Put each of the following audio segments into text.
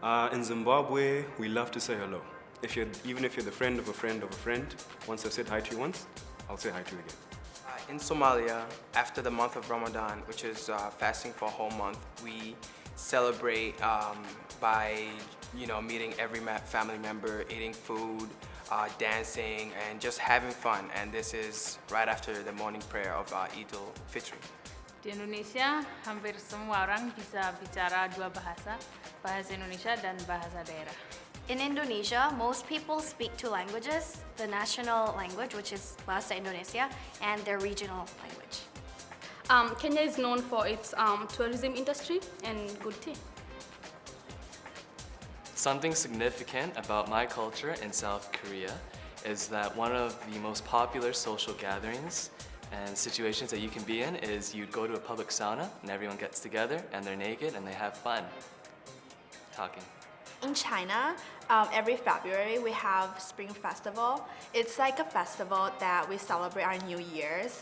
In Zimbabwe, we love to say hello. Even if you're the friend of a friend of a friend, once I've said hi to you once, I'll say hi to you again. In Somalia, after the month of Ramadan, which is fasting for a whole month, we celebrate by meeting every family member, eating food, dancing, and just having fun. And this is right after the morning prayer of Idul Fitri. Di Indonesia, hampir semua orang bisa bicara dua bahasa, bahasa Indonesia dan bahasa daerah. In Indonesia, most people speak two languages, the national language, which is Bahasa Indonesia, and their regional language. Kenya is known for its tourism industry and good tea. Something significant about my culture in South Korea is that one of the most popular social gatherings and situations that you can be in is you'd go to a public sauna and everyone gets together and they're naked and they have fun talking. In China, every February we have Spring Festival. It's like a festival that we celebrate our New Year's.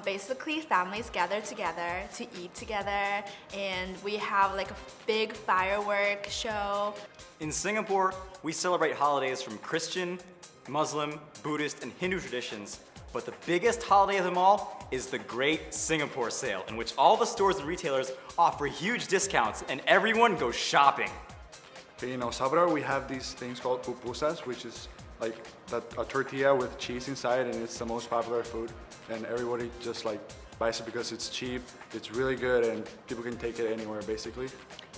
Basically, families gather together to eat together, and we have like a big firework show. In Singapore, we celebrate holidays from Christian, Muslim, Buddhist, and Hindu traditions. But the biggest holiday of them all is the Great Singapore Sale, in which all the stores and retailers offer huge discounts and everyone goes shopping. In El Salvador, we have these things called pupusas, which is like a tortilla with cheese inside, and it's the most popular food. And everybody just like buys it because it's cheap, it's really good, and people can take it anywhere basically.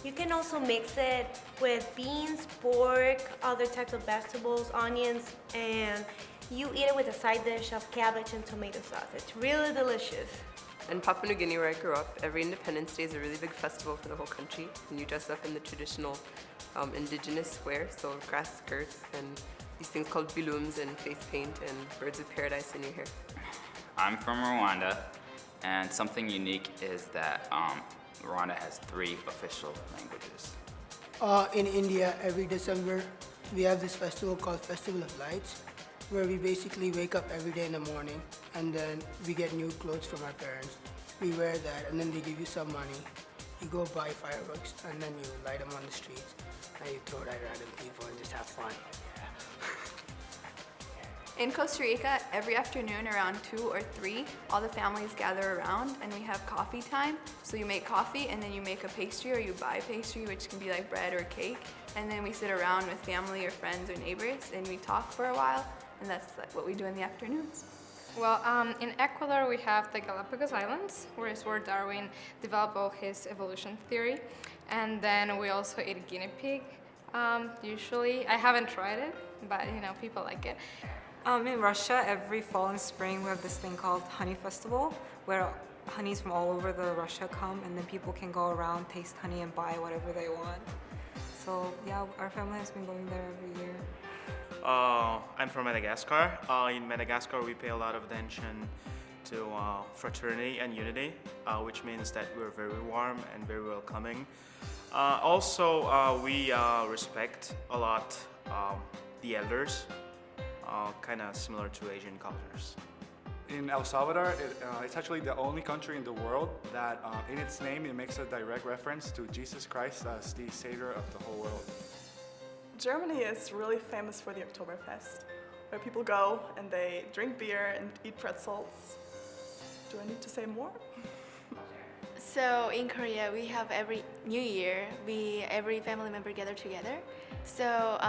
You can also mix it with beans, pork, other types of vegetables, onions, and you eat it with a side dish of cabbage and tomato sauce. It's really delicious. In Papua New Guinea, where I grew up, every Independence Day is a really big festival for the whole country, and you dress up in the traditional indigenous wear, so grass skirts and these things called bilums and face paint and birds of paradise in your hair. I'm from Rwanda, and something unique is that Rwanda has 3 official languages. In India, every December, we have this festival called Festival of Lights, where we basically wake up every day in the morning and then we get new clothes from our parents. We wear that and then they give you some money. You go buy fireworks and then you light them on the streets and you throw it at random people and just have fun. In Costa Rica, every afternoon around 2 or 3, all the families gather around and we have coffee time. So you make coffee and then you make a pastry or you buy pastry, which can be like bread or cake. And then we sit around with family or friends or neighbors and we talk for a while. And that's like what we do in the afternoons. Well, in Ecuador we have the Galapagos Islands, where Darwin developed all his evolution theory. And then we also eat guinea pig, usually. I haven't tried it, but people like it. In Russia, every fall and spring we have this thing called Honey Festival, where honeys from all over Russia come, and then people can go around, taste honey, and buy whatever they want. So yeah, our family has been going there every year. I'm from Madagascar. In Madagascar, we pay a lot of attention to fraternity and unity, which means that we're very warm and very welcoming. Also, we respect a lot the elders, kind of similar to Asian cultures. In El Salvador, it's actually the only country in the world that in its name it makes a direct reference to Jesus Christ as the Savior of the whole world. Germany is really famous for the Oktoberfest, where people go and they drink beer and eat pretzels. Do I need to say more? So in Korea, we have every New Year, every family member gather together. So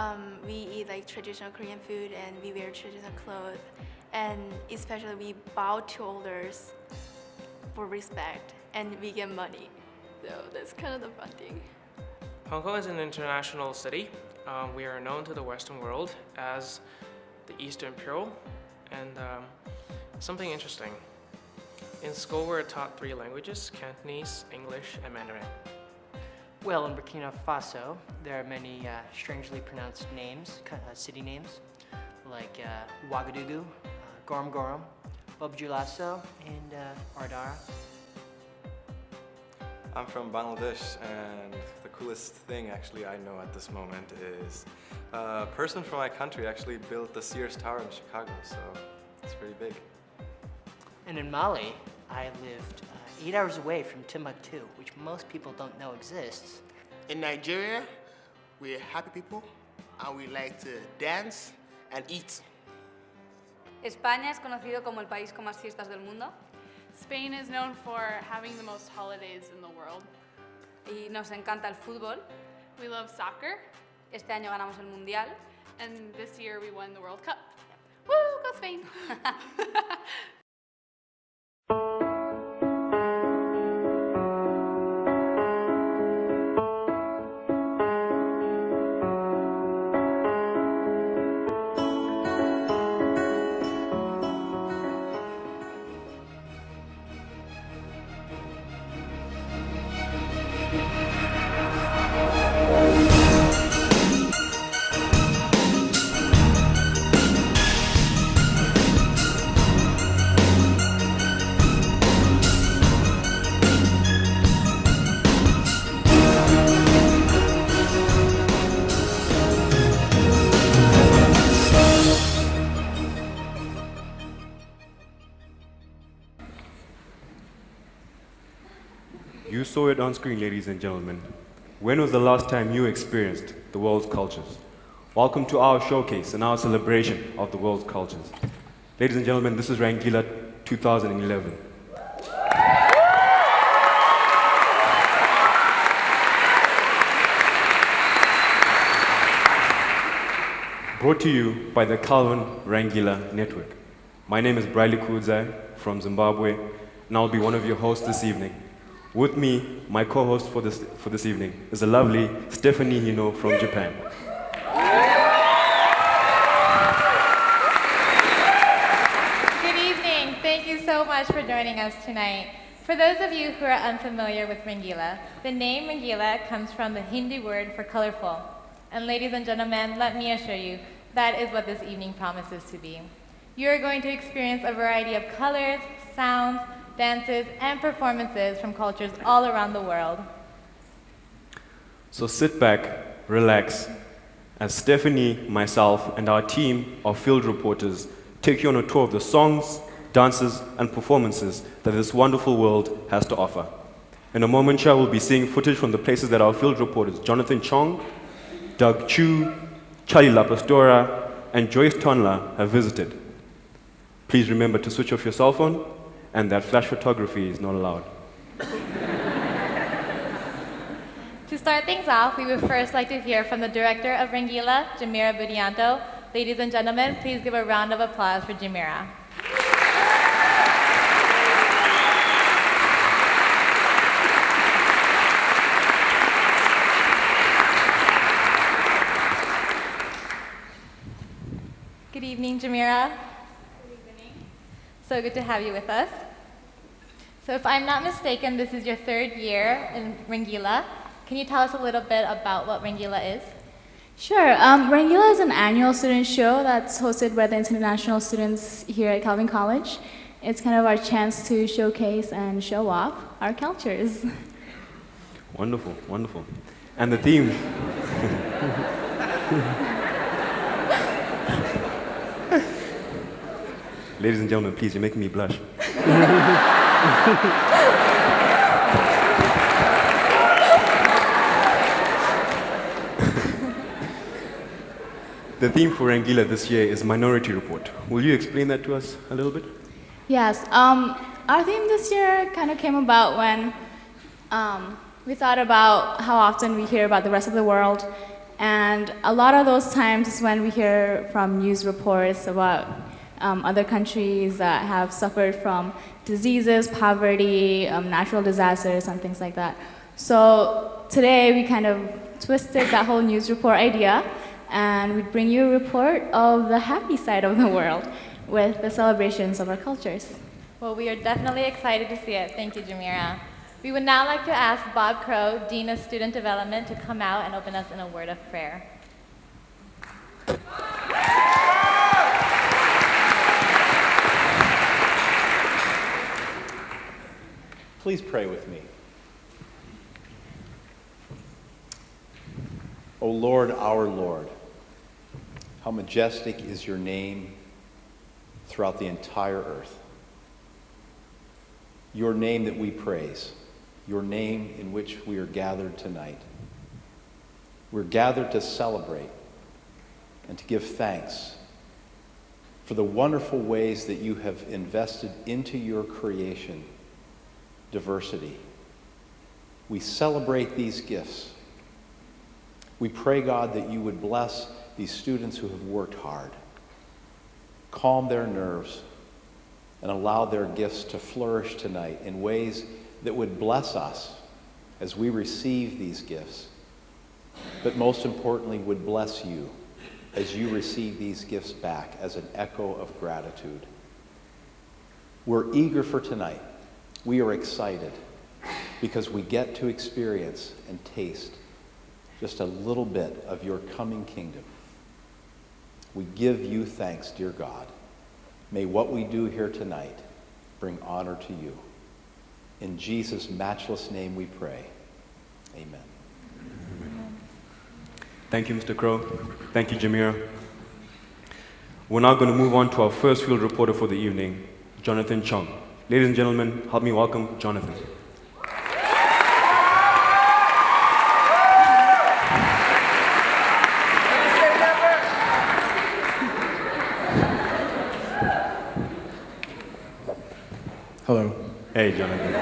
we eat like traditional Korean food and we wear traditional clothes. And especially we bow to elders for respect and we get money. So that's kind of the fun thing. Hong Kong is an international city. We are known to the Western world as the Eastern Pearl. And something interesting. In school, we're taught 3 languages: Cantonese, English, and Mandarin. Well, in Burkina Faso, there are many strangely pronounced names, city names, like Ouagadougou, Gorom Gorom, Bobjulaso, and Ardara. I'm from Bangladesh, and the coolest thing actually I know at this moment is a person from my country actually built the Sears Tower in Chicago, so it's pretty big. And in Mali, I lived 8 hours away from Timbuktu, which most people don't know exists. In Nigeria, we're happy people, and we like to dance and eat. España es conocido como el país con más fiestas del mundo. Spain is known for having the most holidays in the world. Y nos encanta el fútbol. We love soccer. Este año ganamos el Mundial. And this year we won the World Cup. Woo, go Spain! You saw it on screen, ladies and gentlemen. When was the last time you experienced the world's cultures? Welcome to our showcase and our celebration of the world's cultures. Ladies and gentlemen, this is Rangeela 2011. Brought to you by the Calvin Rangeela Network. My name is Briley Kudzai from Zimbabwe, and I'll be one of your hosts this evening. With me, my co-host for this evening is the lovely Stephanie Hino from Japan. Good evening. Thank you so much for joining us tonight. For those of you who are unfamiliar with Rangeela, the name Rangeela comes from the Hindi word for colorful. And ladies and gentlemen, let me assure you, that is what this evening promises to be. You are going to experience a variety of colors, sounds, dances, and performances from cultures all around the world. So sit back, relax, as Stephanie, myself, and our team of field reporters take you on a tour of the songs, dances, and performances that this wonderful world has to offer. In a moment, we'll be seeing footage from the places that our field reporters Jonathan Chong, Doug Chu, Charlie LaPastora, and Joyce Tonla have visited. Please remember to switch off your cell phone, and that flash photography is not allowed. To start things off, we would first like to hear from the director of Rangeela, Jamira Budianto. Ladies and gentlemen, please give a round of applause for Jamira. Good evening, Jamira. So good to have you with us. So if I'm not mistaken, this is your third year in Rangeela. Can you tell us a little bit about what Rangeela is? Sure. Rangeela is an annual student show that's hosted by the international students here at Calvin College. It's kind of our chance to showcase and show off our cultures. Wonderful, wonderful. And the theme... Ladies and gentlemen, please, you're making me blush. The theme for Rangeela this year is Minority Report. Will you explain that to us a little bit? Yes. Our theme this year kind of came about when we thought about how often we hear about the rest of the world. And a lot of those times is when we hear from news reports about other countries that have suffered from diseases, poverty, natural disasters, and things like that. So today we kind of twisted that whole news report idea, and we bring you a report of the happy side of the world with the celebrations of our cultures. Well, we are definitely excited to see it. Thank you, Jamira. We would now like to ask Bob Crow, Dean of Student Development, to come out and open us in a word of prayer. Please pray with me. O Lord, our Lord, how majestic is your name throughout the entire earth. Your name that we praise, your name in which we are gathered tonight. We're gathered to celebrate and to give thanks for the wonderful ways that you have invested into your creation diversity. We celebrate these gifts. We pray, God, that you would bless these students who have worked hard, calm their nerves, and allow their gifts to flourish tonight in ways that would bless us as we receive these gifts, but most importantly would bless you as you receive these gifts back as an echo of gratitude. We're eager for tonight. We are excited because we get to experience and taste just a little bit of your coming kingdom. We give you thanks, dear God. May what we do here tonight bring honor to you. In Jesus' matchless name we pray. Amen. Thank you, Mr. Crow. Thank you, Jamira. We're now going to move on to our first field reporter for the evening, Jonathan Chung. Ladies and gentlemen, help me welcome Jonathan. Hello. Hey, Jonathan.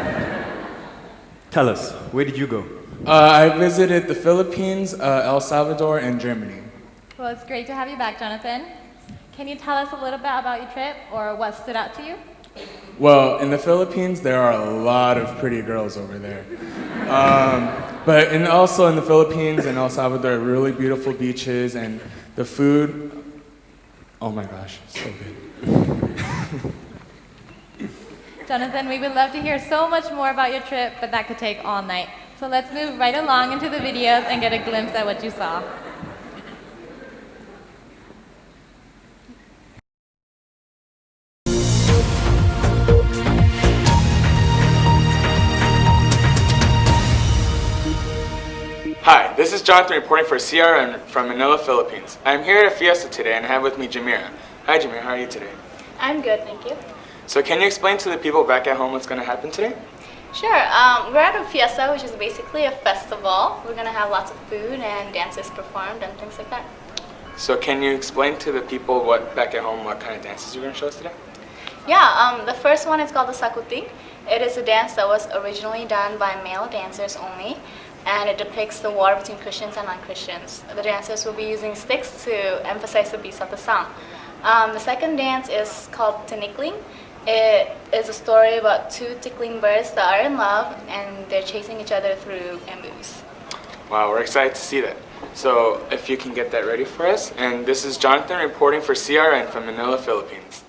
Tell us, where did you go? I visited the Philippines, El Salvador, and Germany. Well, it's great to have you back, Jonathan. Can you tell us a little bit about your trip or what stood out to you? Well, in the Philippines, there are a lot of pretty girls over there. Also in the Philippines and El Salvador, really beautiful beaches, and the food, oh my gosh, so good. Jonathan, we would love to hear so much more about your trip, but that could take all night. So let's move right along into the videos and get a glimpse at what you saw. Hi, this is Jonathan reporting for CRN from Manila, Philippines. I'm here at a fiesta today and I have with me Jamira. Hi Jamira, how are you today? I'm good, thank you. So can you explain to the people back at home what's going to happen today? Sure. We're at a fiesta, which is basically a festival. We're going to have lots of food and dances performed and things like that. So can you explain to the people back at home what kind of dances you're going to show us today? Yeah, the first one is called the sakutik. It is a dance that was originally done by male dancers only, and it depicts the war between Christians and non-Christians. The dancers will be using sticks to emphasize the beats of the song. The second dance is called tinikling. It is a story about two tickling birds that are in love and they're chasing each other through bamboos. Wow, we're excited to see that. So if you can get that ready for us. And this is Jonathan reporting for CRN from Manila, Philippines.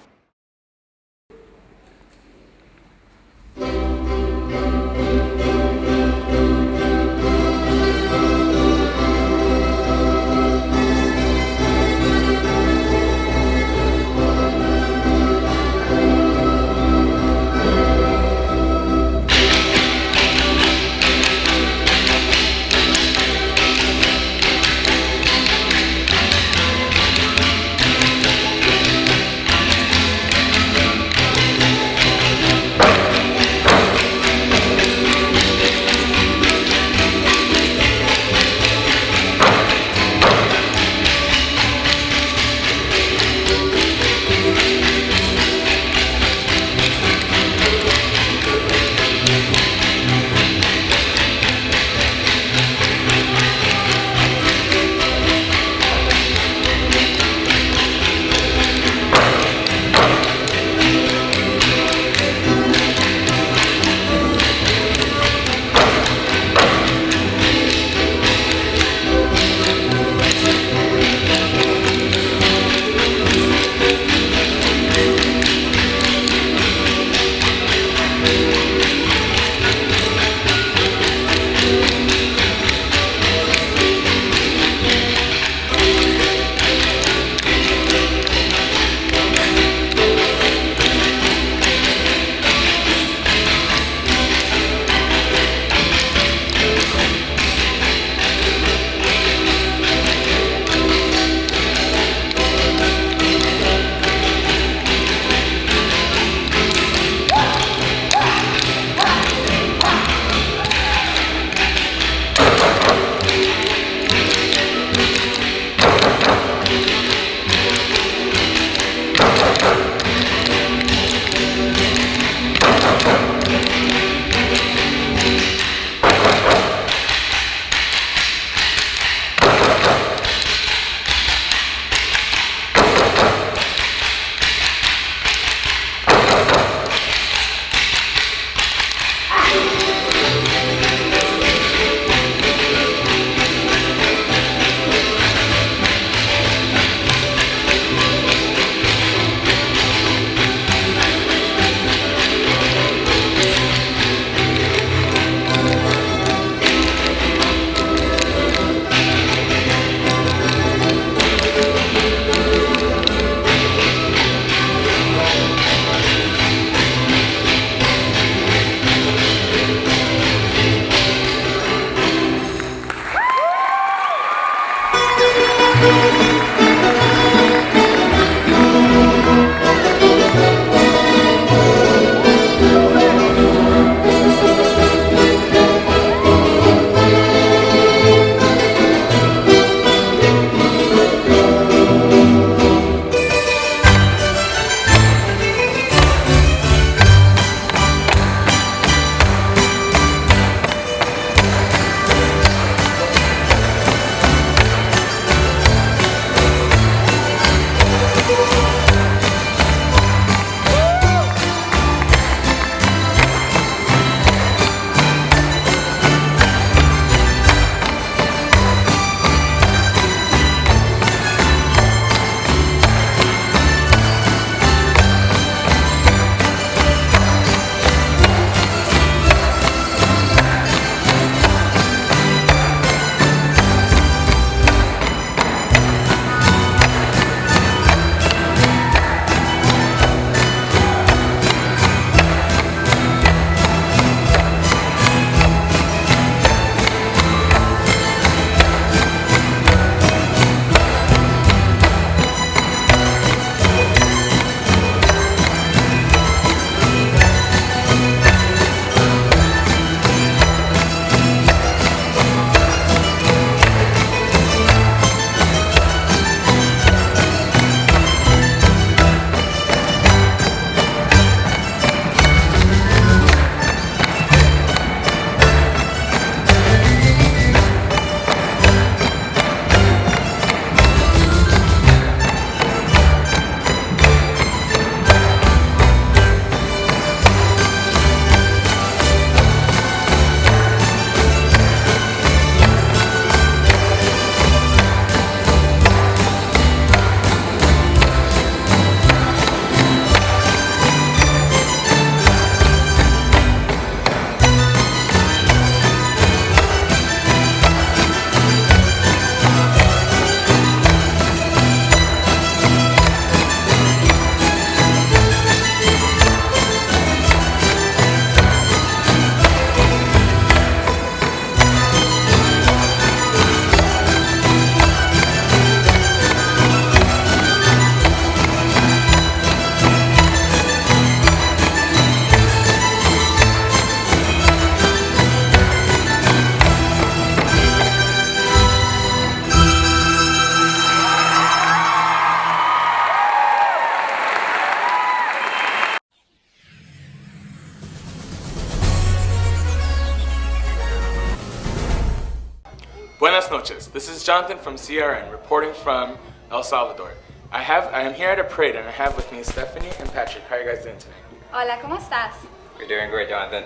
Buenas noches. This is Jonathan from CRN, reporting from El Salvador. I am here at a parade, and I have with me Stephanie and Patrick. How are you guys doing tonight? Hola, ¿cómo estás? We're doing great, Jonathan.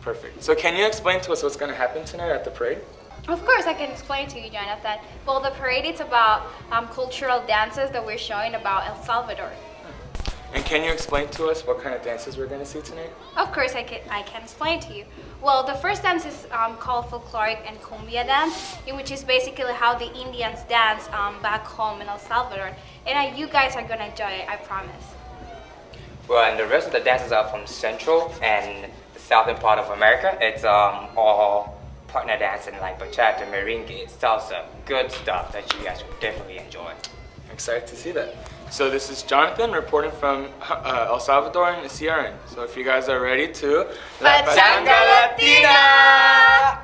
Perfect. So can you explain to us what's going to happen tonight at the parade? Of course, I can explain to you, Jonathan. Well, the parade is about cultural dances that we're showing about El Salvador. And can you explain to us what kind of dances we're going to see tonight? Of course, I can explain to you. Well, the first dance is called folkloric and cumbia dance, in which is basically how the Indians dance back home in El Salvador. And you guys are going to enjoy it, I promise. Well, and the rest of the dances are from Central and the southern part of America. It's all partner dancing like bachata, merengue, salsa, good stuff that you guys will definitely enjoy. I'm excited to see that. So this is Jonathan reporting from El Salvador and CRN. So if you guys are ready to... La Pachanga Latina!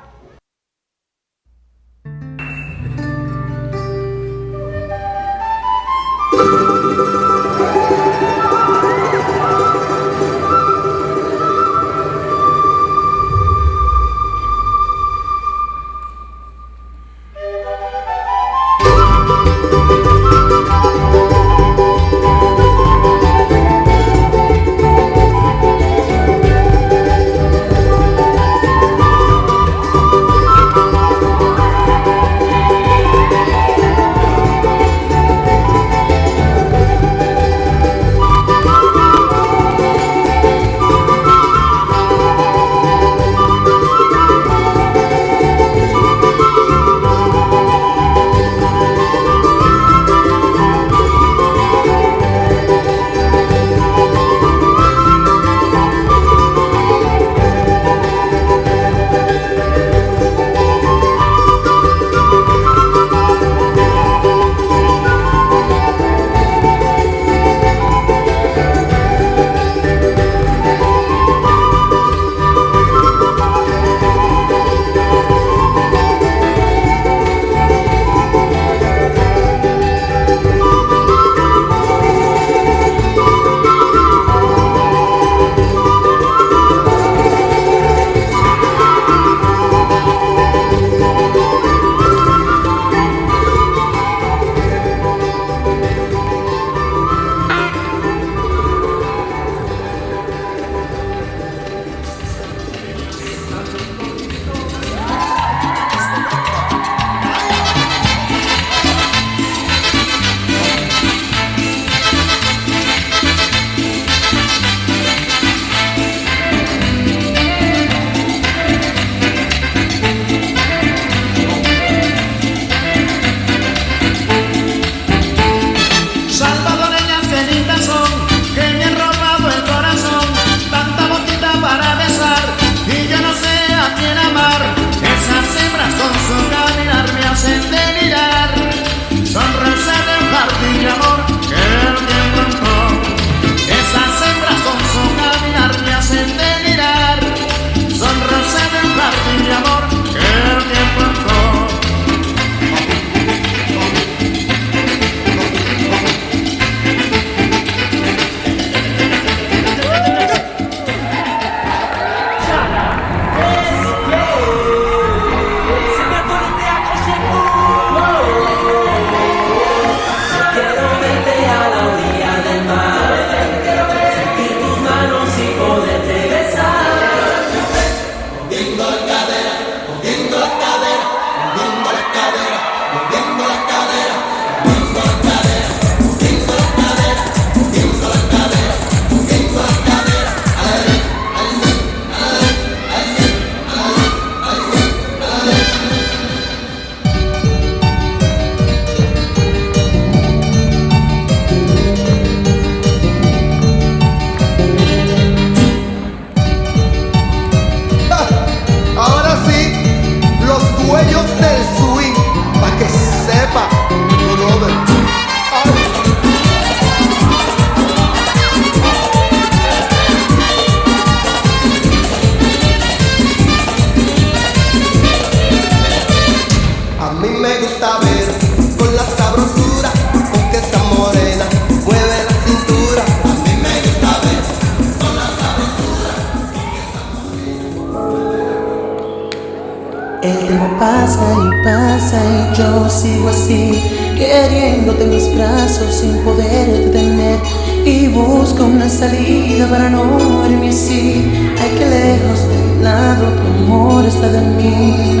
pasa y yo sigo así, queriéndote en mis brazos sin poder detener. Y busco una salida para no irme así. Ay, que lejos del lado tu amor está de mí.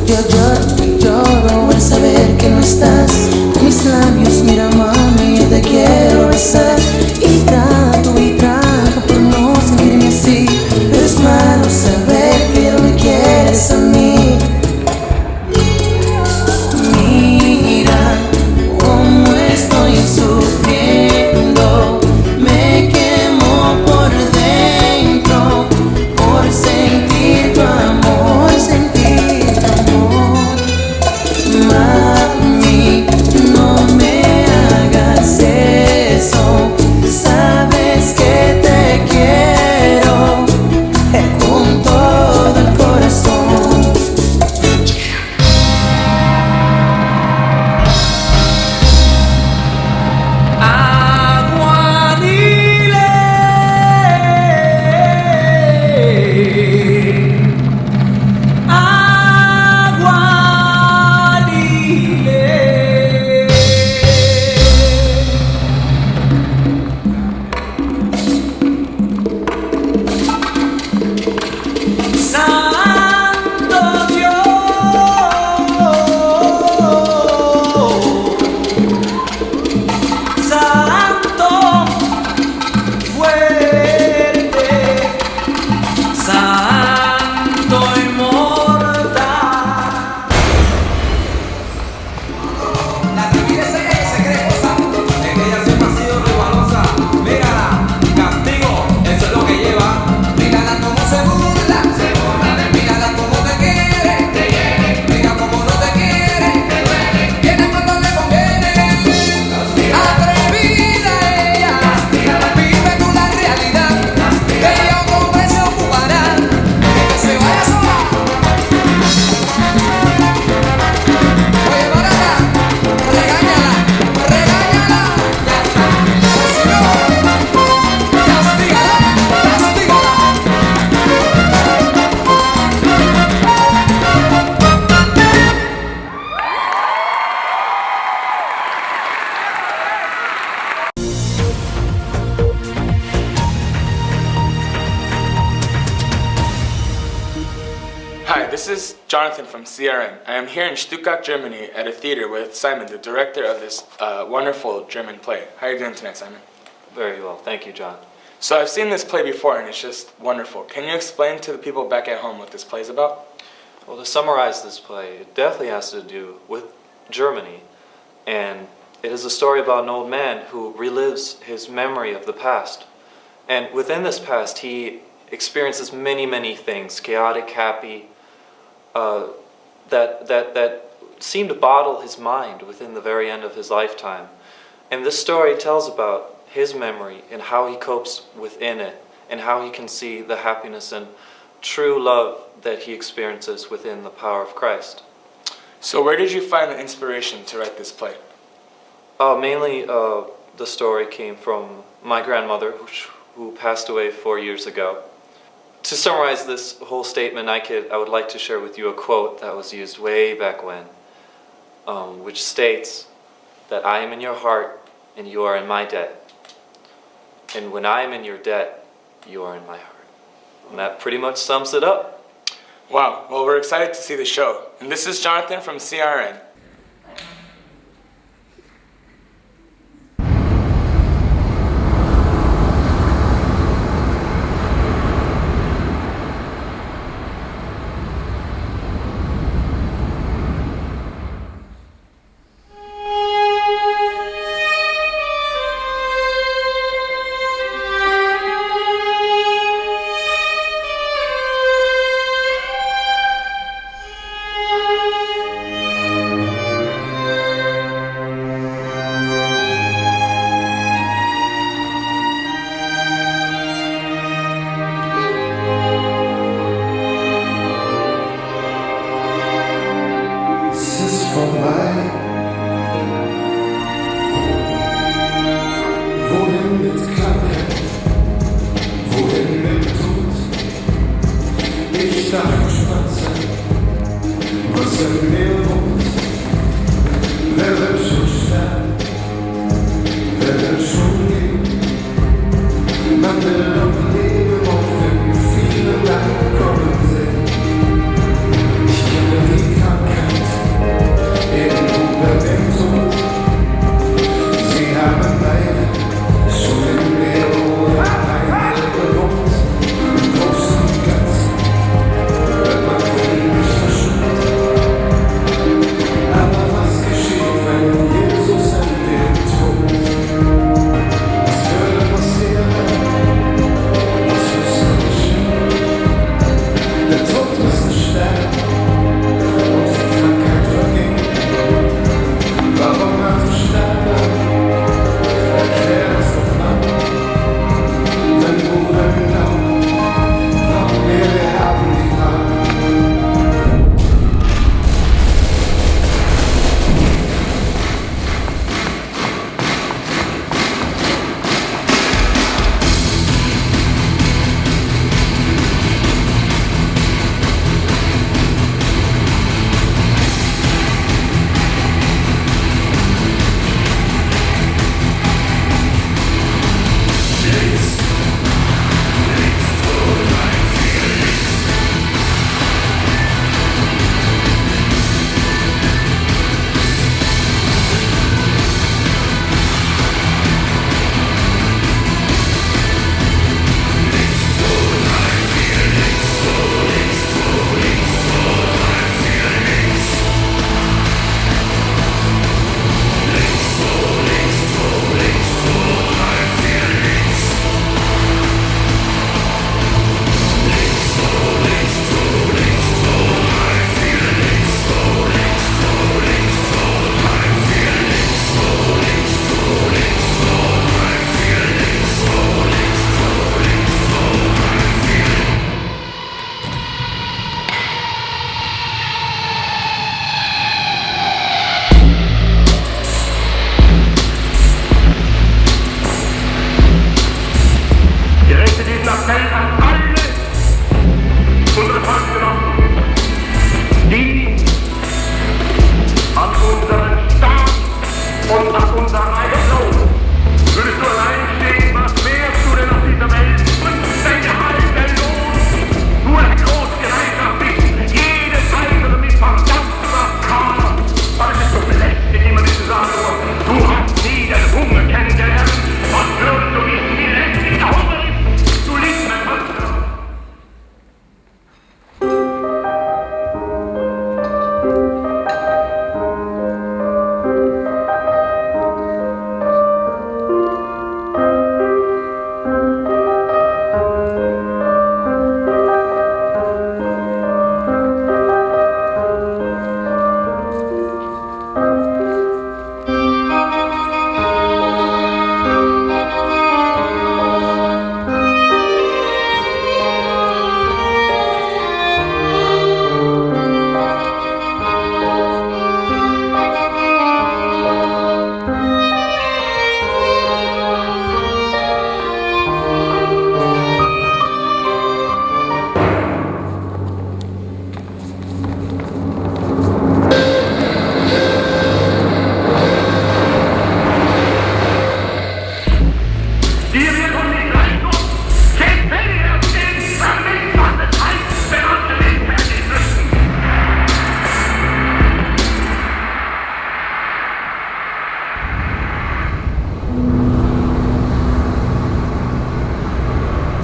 Yo lloro y lloro al saber que no estás. En mis labios, mira mami, yo te quiero besar. Y trato por no sentirme así, pero es malo saber que ya no me quieres a mí. Mira cómo estoy sufriendo, me quemo por dentro, por sentir tu amor, sentir tu amor. Mami, no me hagas eso, sabes que te quiero con todo el corazón. Santo Dios, Santo fuerte, Santo inmortal. La timidez es ella que se cree cosa, en ella siempre ha sido resbalosa. Mírala, castigo, eso es lo que lleva. Mírala como se burla de mí. Mírala como te quiere, mira como no te quiere, viene cuando le conviene. Atrevida ella, vive con la realidad, ella un hombre se ocupará, que se vaya sola. Oye, barata, regáñala, ya está. O si no, castígala. Hi, this is Jonathan from CRN. I am here in Stuttgart, Germany at a theater with Simon, the director of this wonderful German play. How are you doing tonight, Simon? Very well, thank you, John. So I've seen this play before and it's just wonderful. Can you explain to the people back at home what this play is about? Well, to summarize this play, it definitely has to do with Germany, and it is a story about an old man who relives his memory of the past. And within this past, he experiences many, many things, chaotic, happy, that seem to bottle his mind within the very end of his lifetime. And this story tells about his memory and how he copes within it, and how he can see the happiness and true love that he experiences within the power of Christ. So where did you find the inspiration to write this play? Mainly the story came from my grandmother, who passed away 4 years ago. To summarize this whole statement, I would like to share with you a quote that was used way back when, which states that I am in your heart and you are in my debt. And when I am in your debt, you are in my heart. And that pretty much sums it up. Wow, well we're excited to see the show. And this is Jonathan from CRN.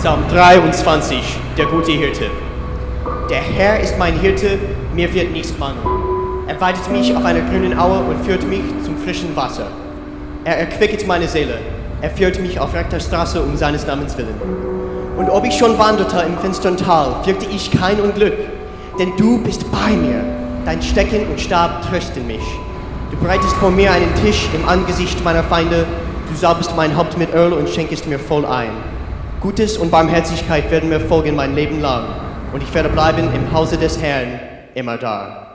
Psalm 23, der gute Hirte. Der Herr ist mein Hirte, mir wird nichts mangeln. Er weidet mich auf einer grünen Aue und führt mich zum frischen Wasser. Er erquicket meine Seele, er führt mich auf rechter Straße um seines Namens willen. Und ob ich schon wanderte im finstern Tal, fürchte ich kein Unglück, denn du bist bei mir, dein Stecken und Stab trösten mich. Du bereitest vor mir einen Tisch im Angesicht meiner Feinde, du salbest mein Haupt mit Öl und schenkest mir voll ein. Gutes und Barmherzigkeit werden mir folgen mein Leben lang, und ich werde bleiben im Hause des Herrn immer da.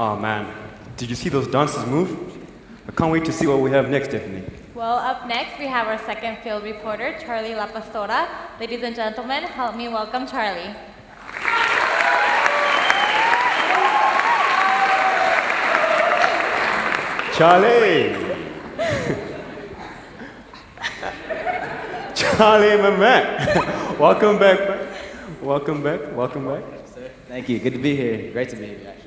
Oh man, did you see those dancers move? I can't wait to see what we have next, Stephanie. Well, up next we have our second field reporter, Charlie La Pastora. Ladies and gentlemen, help me welcome Charlie. Charlie! Charlie, my man. Welcome back. Welcome back. Welcome back. Thank you. Good to be here. Great to be here, actually.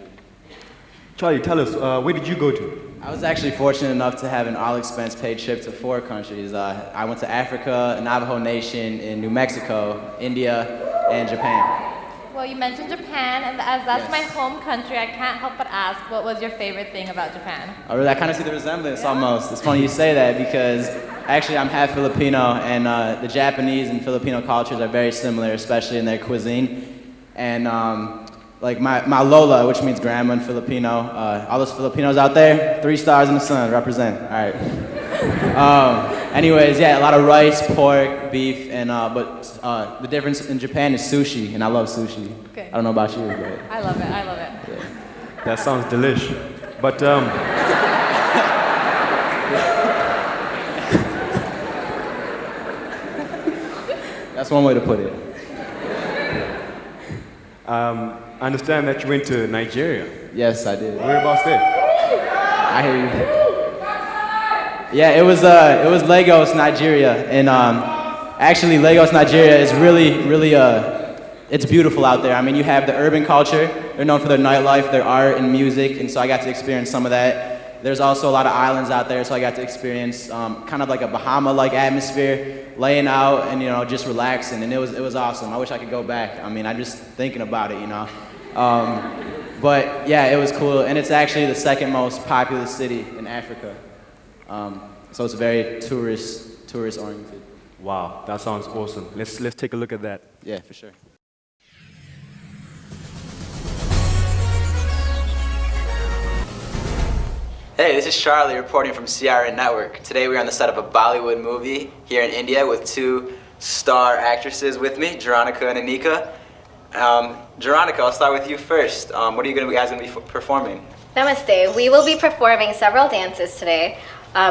Charlie, tell us, where did you go to? I was actually fortunate enough to have an all-expense paid trip to 4 countries. I went to Africa, Navajo Nation, in New Mexico, India, and Japan. Well, you mentioned Japan, and as that's my home country, I can't help but ask, what was your favorite thing about Japan? Oh, really? I kind of see the resemblance almost. It's funny you say that because actually I'm half Filipino, and the Japanese and Filipino cultures are very similar, especially in their cuisine. And like my Lola, which means grandma in Filipino, all those Filipinos out there, 3 stars in the sun, represent. All right. Anyways, yeah, a lot of rice, pork, beef, and but the difference in Japan is sushi, and I love sushi. Okay. I don't know about you, but I love it. I love it. Yeah. That sounds delish. But that's one way to put it. I understand that you went to Nigeria. Yes, I did. Whereabouts there? I hear you. Yeah, it was Lagos, Nigeria, and actually Lagos, Nigeria is really it's beautiful out there. I mean, you have the urban culture. They're known for their nightlife, their art and music, and so I got to experience some of that. There's also a lot of islands out there, so I got to experience kind of like a Bahama-like atmosphere, laying out and just relaxing, and it was awesome. I wish I could go back. I mean, I'm just thinking about it, But yeah, it was cool, and it's actually the second most populous city in Africa. So it's very tourist oriented. Wow, that sounds awesome. Let's take a look at that. Yeah, for sure. Hey, this is Charlie reporting from CRN Network. Today we're on the set of a Bollywood movie here in India with 2 star actresses with me, Jeronica and Anika. Jeronica, I'll start with you first. What are you guys going to be performing? Namaste. We will be performing several dances today.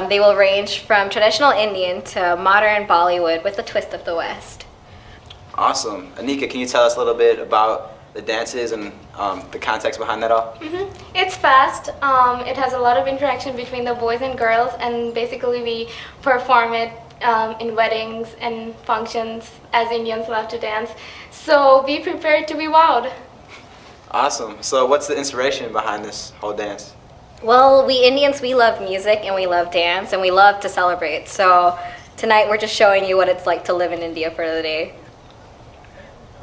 They will range from traditional Indian to modern Bollywood with a twist of the West. Awesome. Anika, can you tell us a little bit about the dances and the context behind that all? It's fast. It has a lot of interaction between the boys and girls, and basically we perform it in weddings and functions as Indians love to dance. So be prepared to be wowed. Awesome. So what's the inspiration behind this whole dance? Well, we Indians, we love music and we love dance and we love to celebrate. So tonight we're just showing you what it's like to live in India for the day.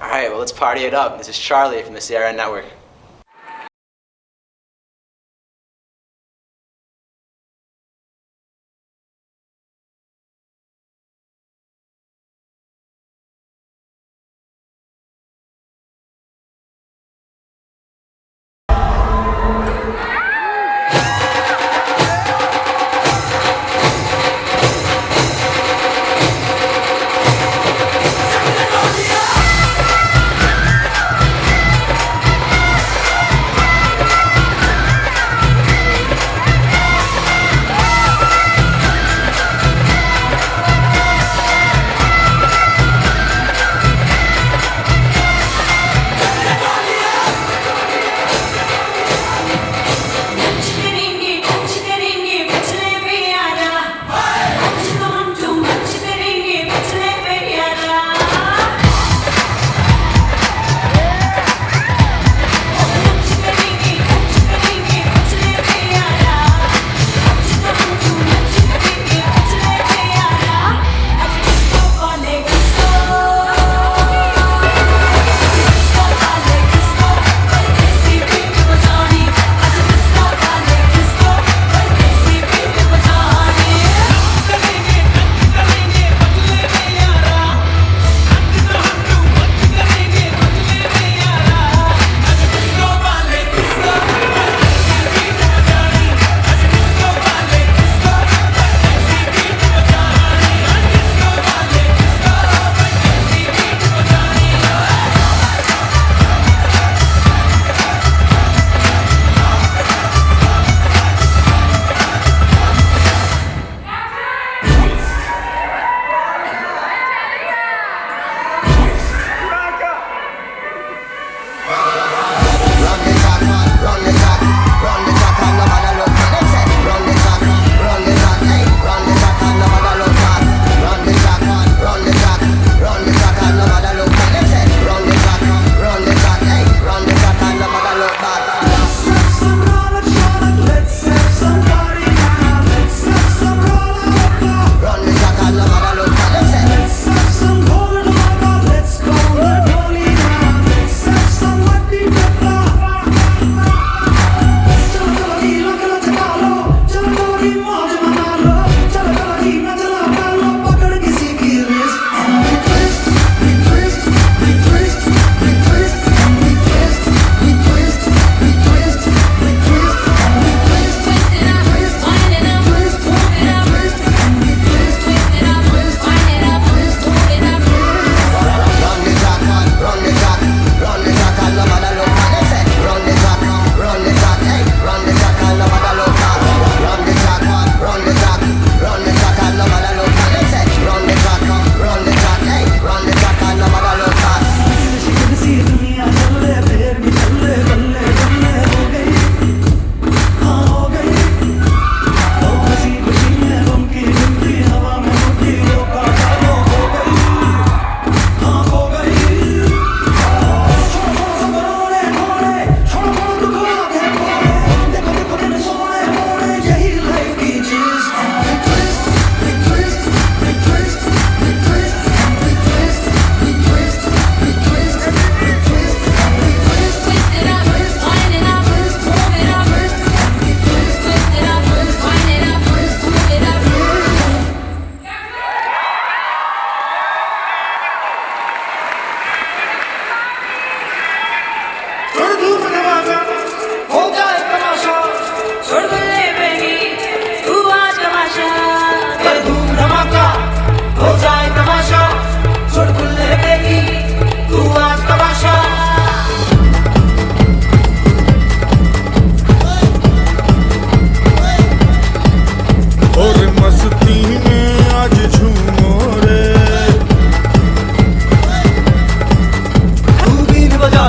All right, well, let's party it up. This is Charlie from the CRN Network.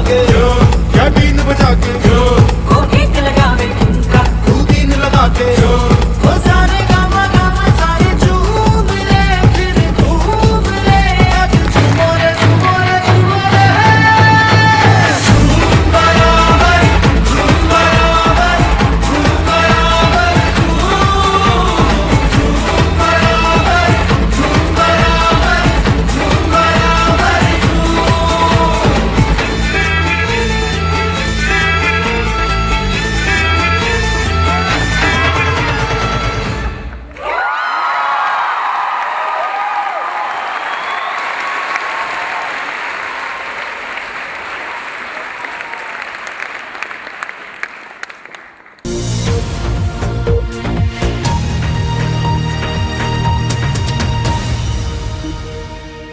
के क्या been बजा के ओ एक लगावे ठुमका तू been लगा के ओ सारे गामा गामा सारे झूम ले फिर घूम ले आज झूमो रे झूमो रे झूमो रे झूम बराबर झूम बराबर झूम बराबर झूम बराबर झूम बराबर झूम बराबर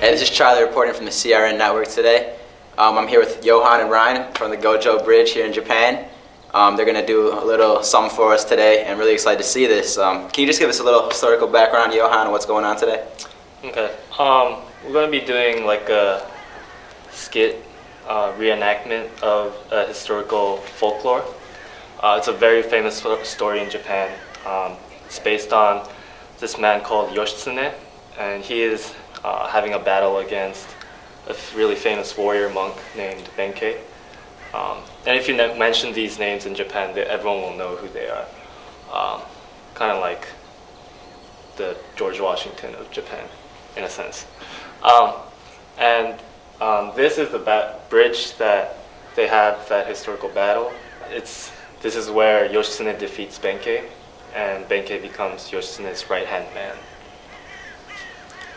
Hey, this is Charlie reporting from the CRN network today. I'm here with Johan and Ryan from the Gojo Bridge here in Japan. They're going to do a little something for us today, and I'm really excited to see this. Can you just give us a little historical background, Johan, on what's going on today? Okay. We're going to be doing like a skit reenactment of a historical folklore. It's a very famous story in Japan. It's based on this man called Yoshitsune, and he is having a battle against a really famous warrior monk named Benkei. And if you mention these names in Japan, everyone will know who they are. Kind of like the George Washington of Japan, in a sense. This is the bridge that they have that historical battle. This is where Yoshitsune defeats Benkei, and Benkei becomes Yoshitsune's right-hand man.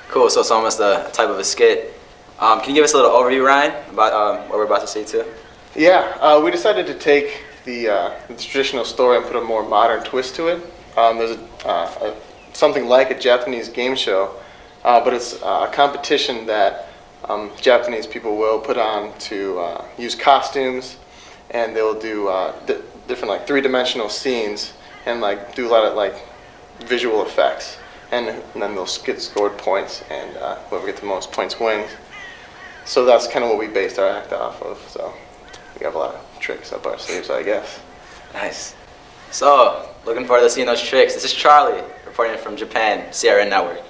Cool, so it's almost a type of a skit. Can you give us a little overview, Ryan, about what we're about to see too? Yeah, we decided to take the traditional story and put a more modern twist to it. There's something like a Japanese game show, but it's a competition that Japanese people will put on to use costumes, and they'll do different like three-dimensional scenes and like do a lot of like visual effects. And then they'll get scored points, and whoever gets the most points wins. So that's kind of what we based our act off of. So we have a lot of tricks up our sleeves, I guess. Nice. So, looking forward to seeing those tricks. This is Charlie, reporting from Japan, CRN Network.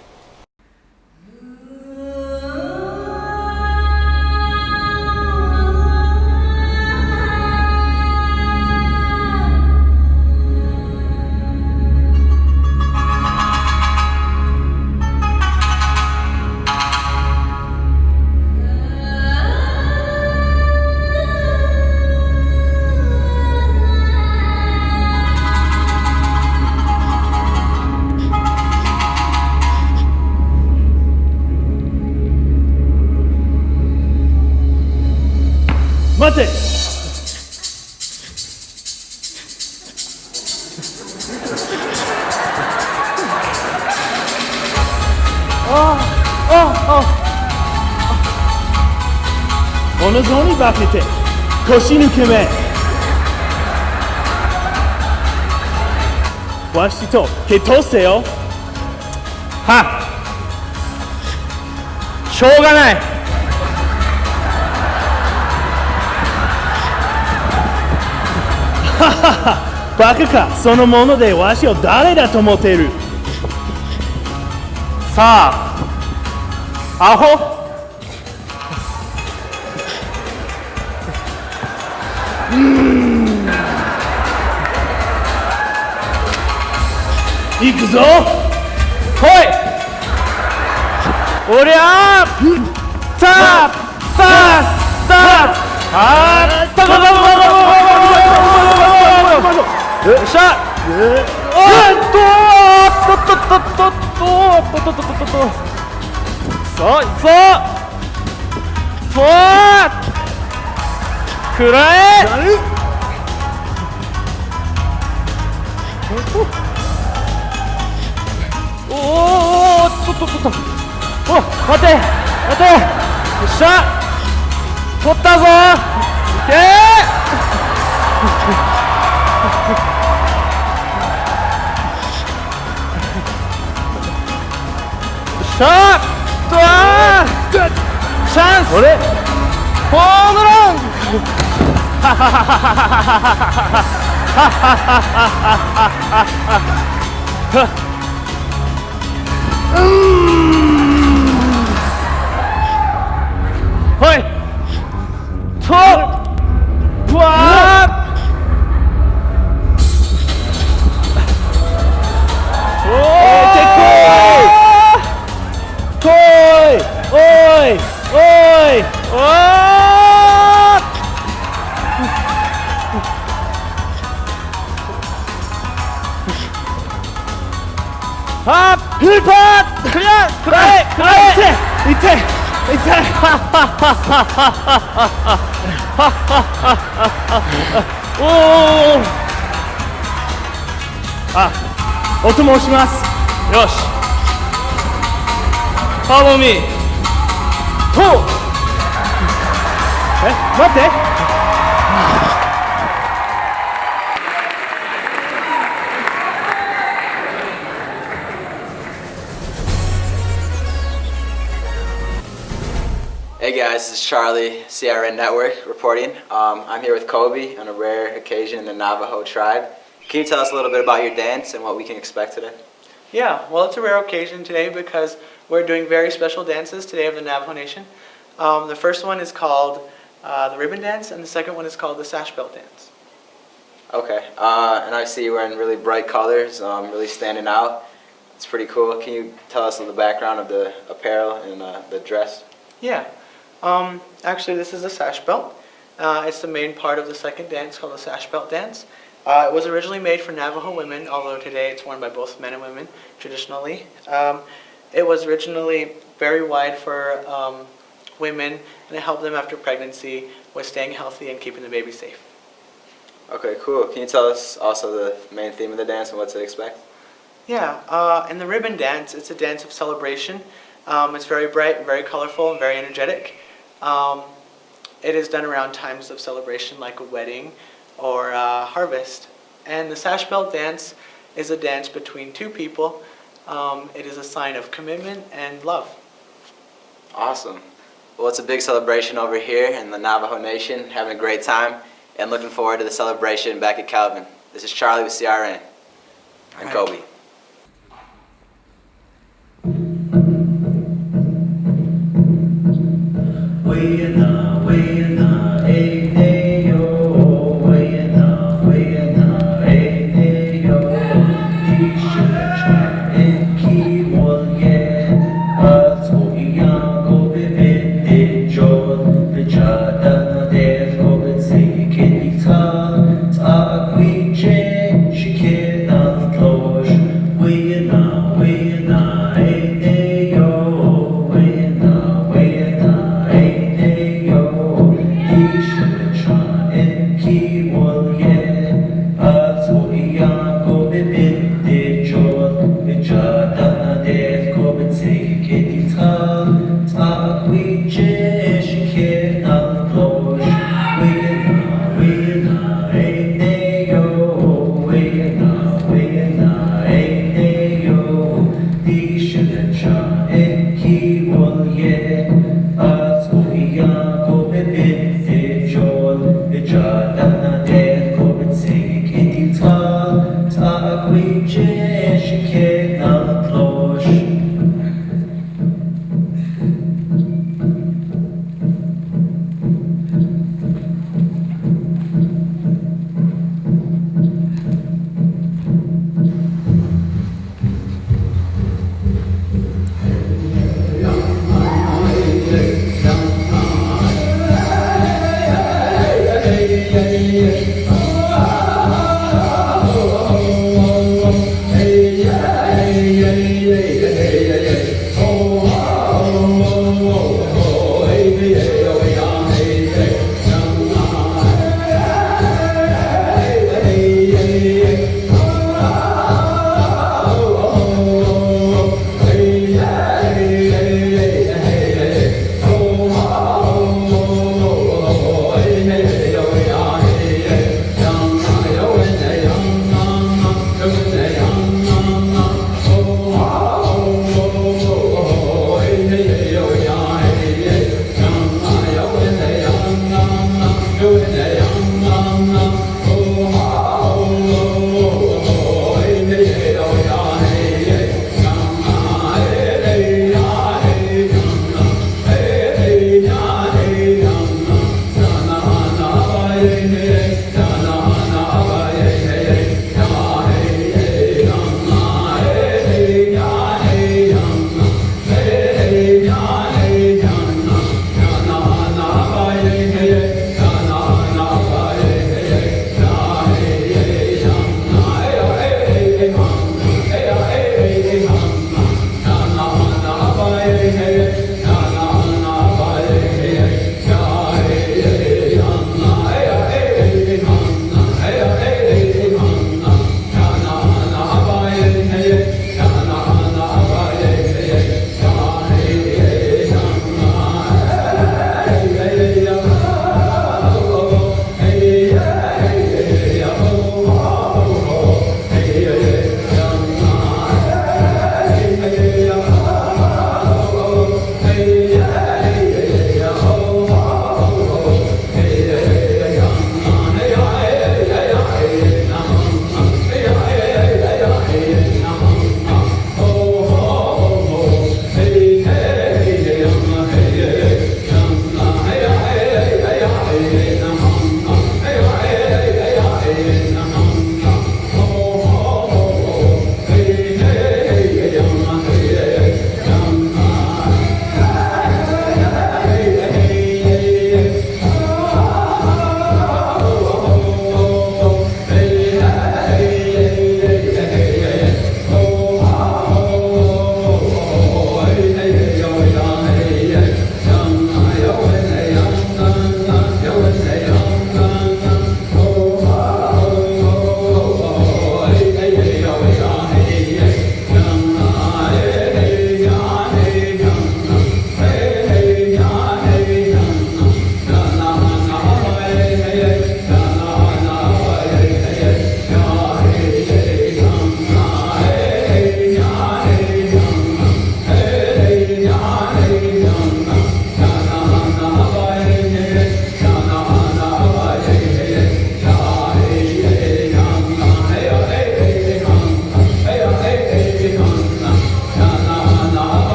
Mate! Onozoni bakete, koshinuke me. Washi to ketose yo. Ha! Shouga nai. バカか、そのものでわしを誰だと思っている。さあ、アホ。行くぞ。来い。おりゃー。さあ、さあ、さあ。あー、たこたこたこ。よっしゃ。そうくらえ。お待て。よっしゃ。取ったぞ。いけシャーチャンスホームラン Ôi thuốc quá thôi ôi ôi 밥 힐팟 그래 그래 그래 밑에 밑에 오 아, お供をします。よし。Follow me. と。待って。Hey guys, this is Charlie, CRN Network, reporting. I'm here with Kobe on a rare occasion in the Navajo tribe. Can you tell us a little bit about your dance and what we can expect today? Yeah, well, it's a rare occasion today because we're doing very special dances today of the Navajo Nation. The first one is called the ribbon dance, and the second one is called the sash belt dance. Okay, and I see you're wearing really bright colors, really standing out. It's pretty cool. Can you tell us the background of the apparel and the dress? Yeah, actually this is a sash belt. It's the main part of the second dance called the sash belt dance. It was originally made for Navajo women, although today it's worn by both men and women traditionally. It was originally very wide for women, and it helped them after pregnancy with staying healthy and keeping the baby safe. Okay, cool. Can you tell us also the main theme of the dance and what to expect? Yeah, in the ribbon dance, it's a dance of celebration. It's very bright, and very colorful, and very energetic. It is done around times of celebration like a wedding or harvest. And the sash belt dance is a dance between two people. It is a sign of commitment and love. Awesome. Well, it's a big celebration over here in the Navajo Nation, having a great time, and looking forward to the celebration back at Calvin. This is Charlie with CRN, and Kobe. Take it,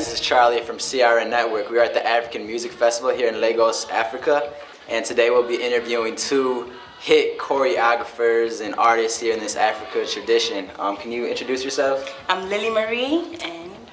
This is Charlie from CRN Network. We are at the African Music Festival here in Lagos, Africa. And today we'll be interviewing two hit choreographers and artists here in this Africa tradition. Can you introduce yourself? I'm Lily Marie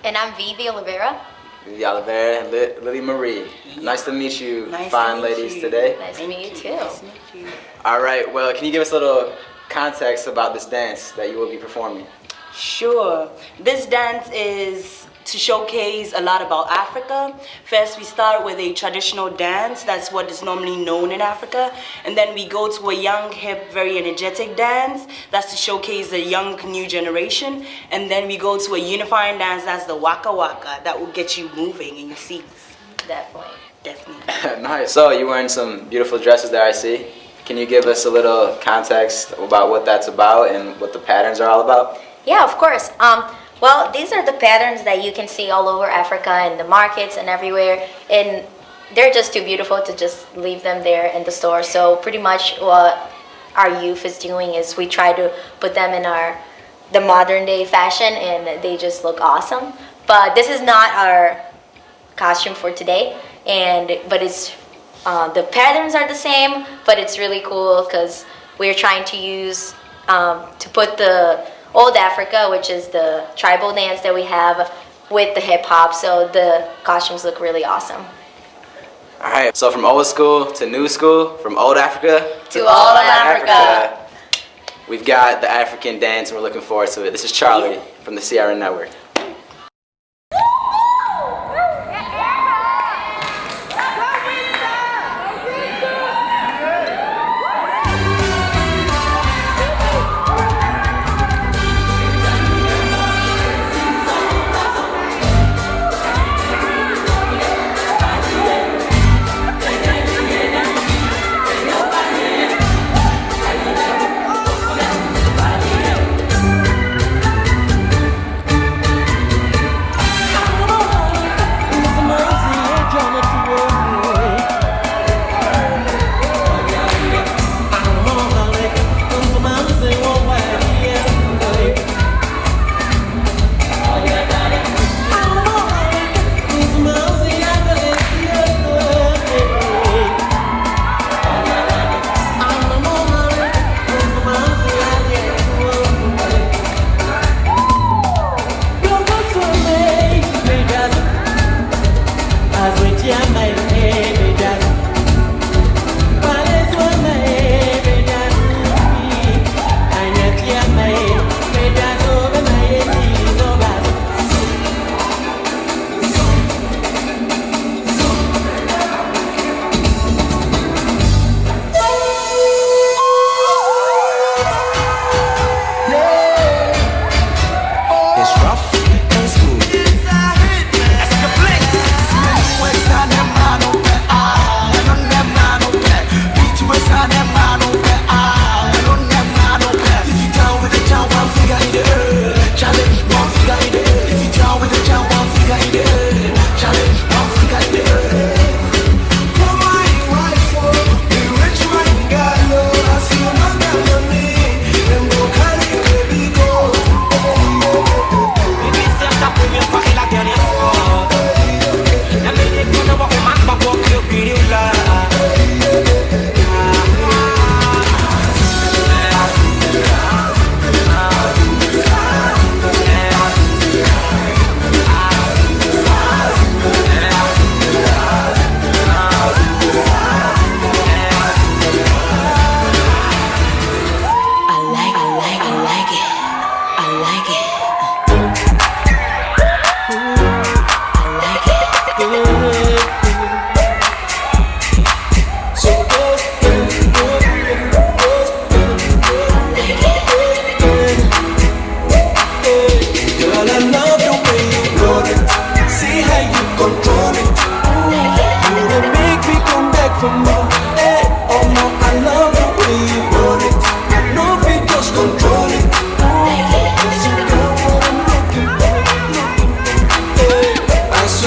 and I'm Vivi Oliveira. Vivi Oliveira and Lily Marie. Yeah. Nice to meet you, fine ladies, today. Nice to meet you too. Nice to meet you. All right, well, can you give us a little context about this dance that you will be performing? Sure. This dance is to showcase a lot about Africa. First, we start with a traditional dance. That's what is normally known in Africa. And then we go to a young, hip, very energetic dance. That's to showcase the young, new generation. And then we go to a unifying dance. That's the Waka Waka. That will get you moving in your seats. Definitely. Definitely. Nice. So you're wearing some beautiful dresses there, I see. Can you give us a little context about what that's about and what the patterns are all about? Yeah, of course. Well, these are the patterns that you can see all over Africa in the markets and everywhere, and they're just too beautiful to just leave them there in the store. So pretty much what our youth is doing is we try to put them in the modern day fashion, and they just look awesome. But this is not our costume for today, but it's the patterns are the same, but it's really cool because we're trying to use to put the Old Africa, which is the tribal dance that we have, with the hip hop, so the costumes look really awesome. All right, so from old school to new school, from old Africa to all of Africa. We've got the African dance and we're looking forward to it. This is Charlie from the CRN Network.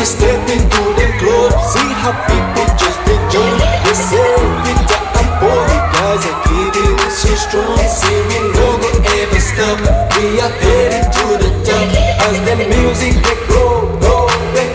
Step into the club, see how people just enjoy. They say Peter and boy, guys are keeping it so strong. See we no go ever stop. We are headed to the top as the music they go, go, they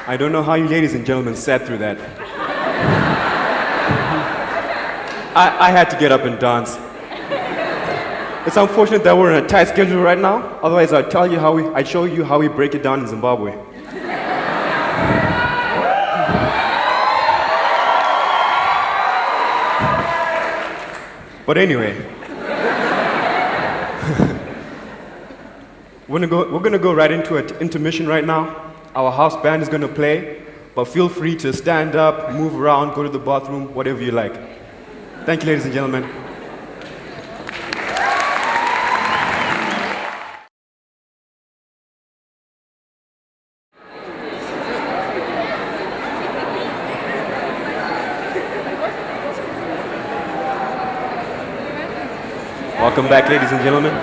I don't know how you ladies and gentlemen sat through that. I had to get up and dance. It's unfortunate that we're in a tight schedule right now. Otherwise, I'd show you how we break it down in Zimbabwe. But anyway, we're gonna go right into an intermission right now. Our house band is gonna play, but feel free to stand up, move around, go to the bathroom, whatever you like. Thank you, ladies and gentlemen. Welcome back, ladies and gentlemen.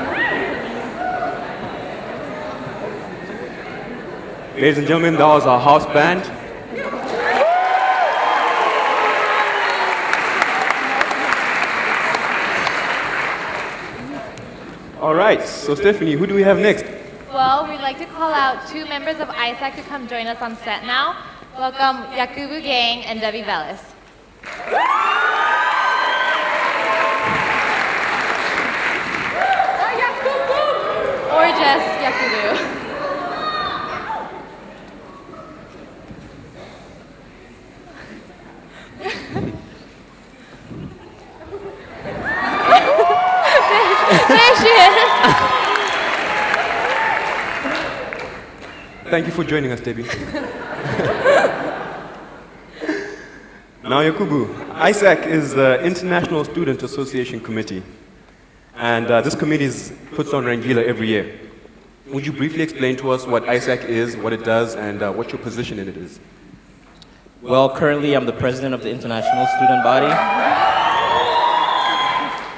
Ladies and gentlemen, that was our house band. All right, so Stephanie, who do we have next? Well, we'd like to call out 2 members of ISAC to come join us on set now. Welcome Yakubu Gang and Debbie Velis. Or just Yakubu. There she is. Thank you for joining us, Debbie. Now, Yakubu, ISAC is the International Student Association Committee. And this committee puts on Rangeela every year. Would you briefly explain to us what ISAC is, what it does, and what your position in it is? Well, currently I'm the president of the International Student Body.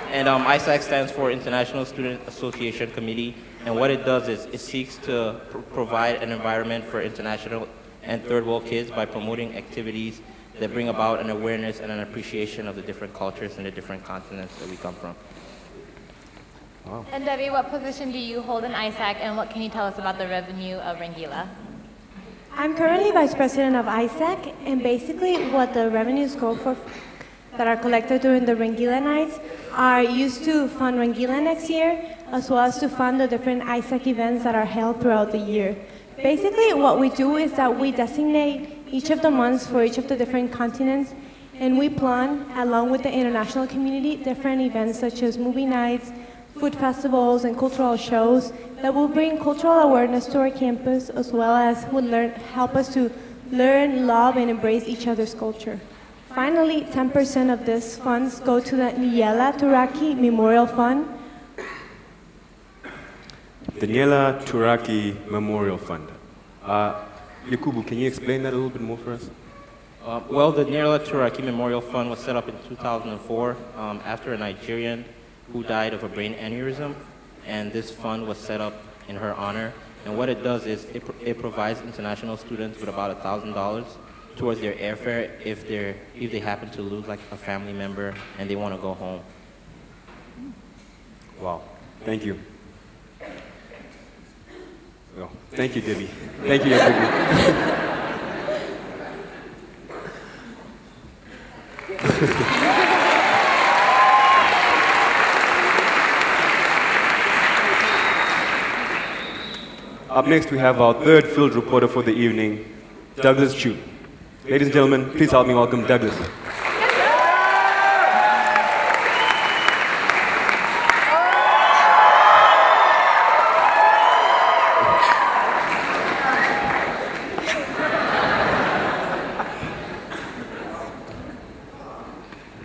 And ISAC stands for International Student Association Committee. And what it does is it seeks to provide an environment for international and third world kids by promoting activities that bring about an awareness and an appreciation of the different cultures and the different continents that we come from. Wow. And Debbie, what position do you hold in ISAC, and what can you tell us about the revenue of Rangeela? I'm currently Vice President of ISAC, and basically what the revenues go for that are collected during the Rangeela nights are used to fund Rangeela next year, as well as to fund the different ISAC events that are held throughout the year. Basically, what we do is that we designate each of the months for each of the different continents, and we plan, along with the international community, different events such as movie nights, food festivals, and cultural shows that will bring cultural awareness to our campus, as well as will help us to learn, love, and embrace each other's culture. Finally, 10% of these funds go to the Nyela Turaki Memorial Fund. The Nyela Turaki Memorial Fund. Yakubu, can you explain that a little bit more for us? Well, the Nyela Turaki Memorial Fund was set up in 2004 after a Nigerian who died of a brain aneurysm, and this fund was set up in her honor. And what it does is it provides international students with about $1,000 towards their airfare if they happen to lose like a family member and they want to go home. Wow, thank you. Well, thank you, Debbie. Thank you, Yakubu. Up next, we have our third field reporter for the evening, Douglas Chu. Ladies and gentlemen, please help me welcome Douglas.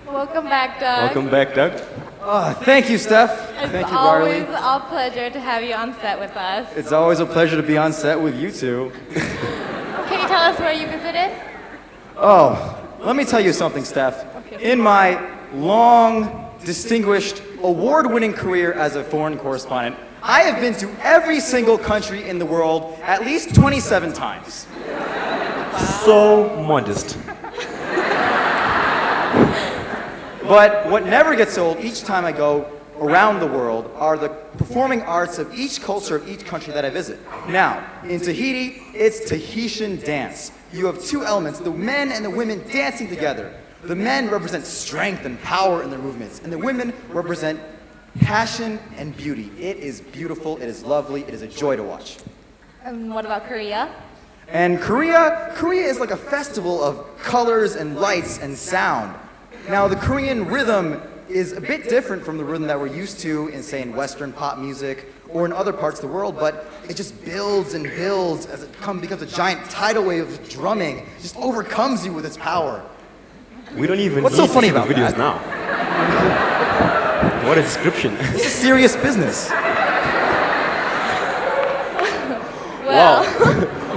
Welcome back, Doug. Welcome back, Doug. Oh, thank you, Steph. Thank you, Barley. It's always a pleasure to have you on set with us. It's always a pleasure to be on set with you two. Can you tell us where you visited? Oh, let me tell you something, Steph. In my long, distinguished, award-winning career as a foreign correspondent, I have been to every single country in the world at least 27 times. So modest. But what never gets old each time I go around the world are the performing arts of each culture of each country that I visit. Now, in Tahiti, it's Tahitian dance. You have two elements, the men and the women dancing together. The men represent strength and power in their movements, and the women represent passion and beauty. It is beautiful, it is lovely, it is a joy to watch. And what about Korea? And Korea is like a festival of colors and lights and sound. Now, the Korean rhythm is a bit different from the rhythm that we're used to in, say, in Western pop music or in other parts of the world, but it just builds and builds as it becomes a giant tidal wave of drumming. It just overcomes you with its power. We don't even What's need so funny to see about the videos that? now. What a description. This is serious business. Wow.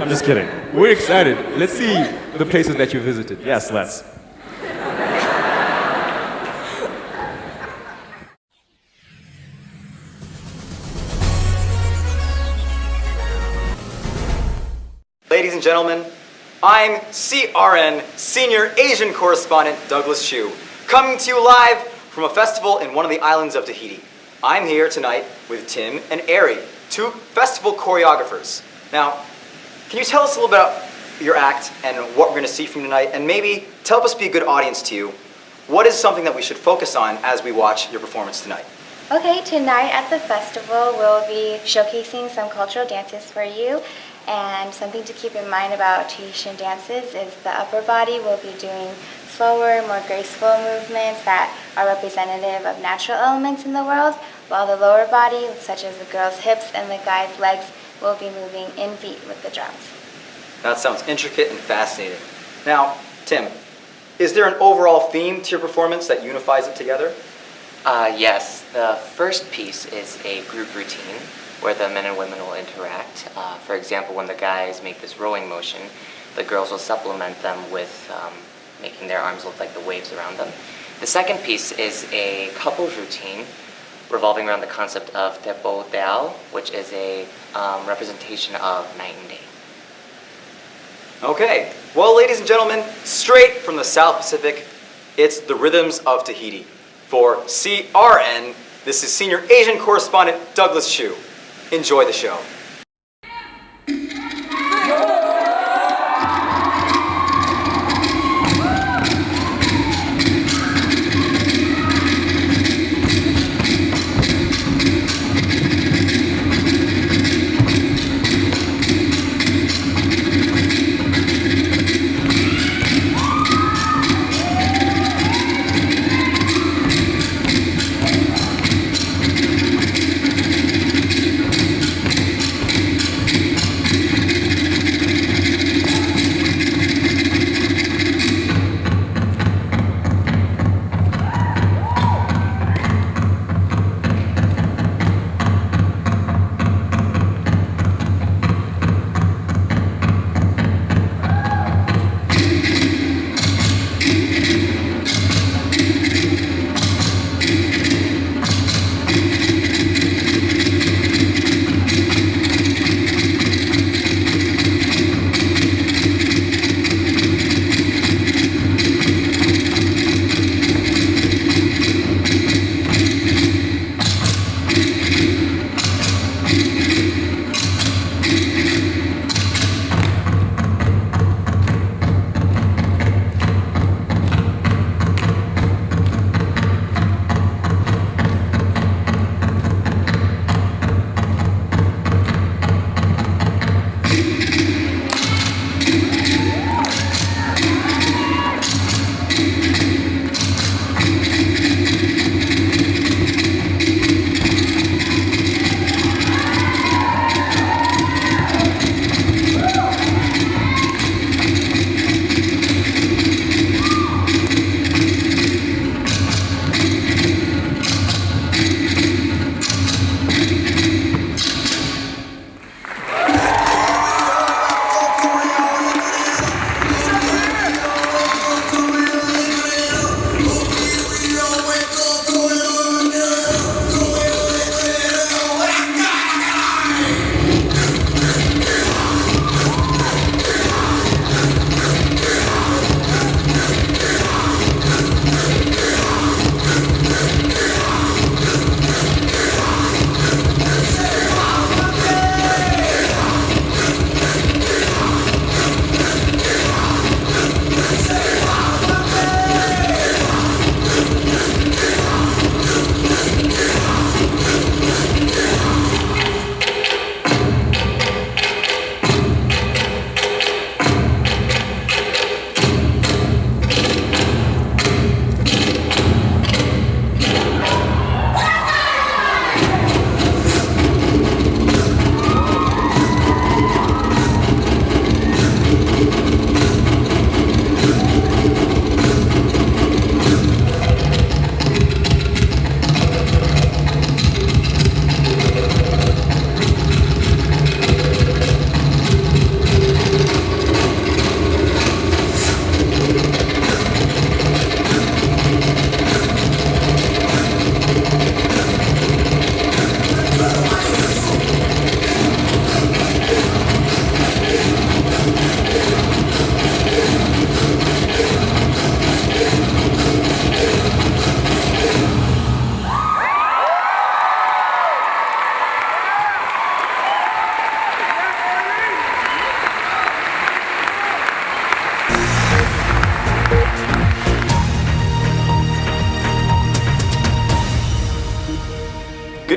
I'm just kidding. We're excited. Let's see the places that you visited. Yes, let's. Ladies and gentlemen, I'm CRN Senior Asian Correspondent Douglas Chu, coming to you live from a festival in one of the islands of Tahiti. I'm here tonight with Tim and Ari, two festival choreographers. Now, can you tell us a little bit about your act and what we're going to see from tonight, and maybe to help us be a good audience to you, what is something that we should focus on as we watch your performance tonight? Okay, tonight at the festival we'll be showcasing some cultural dances for you, and something to keep in mind about Tahitian dances is the upper body will be doing slower, more graceful movements that are representative of natural elements in the world, while the lower body, such as the girl's hips and the guy's legs, will be moving in beat with the drums. That sounds intricate and fascinating. Now, Tim, is there an overall theme to your performance that unifies it together? Yes, the first piece is a group routine where the men and women will interact. For example, when the guys make this rowing motion, the girls will supplement them with making their arms look like the waves around them. The second piece is a couples routine revolving around the concept of tepo teao, which is a representation of night and day. Okay, well, ladies and gentlemen, straight from the South Pacific, it's the Rhythms of Tahiti. For CRN, this is Senior Asian Correspondent Douglas Chu. Enjoy the show.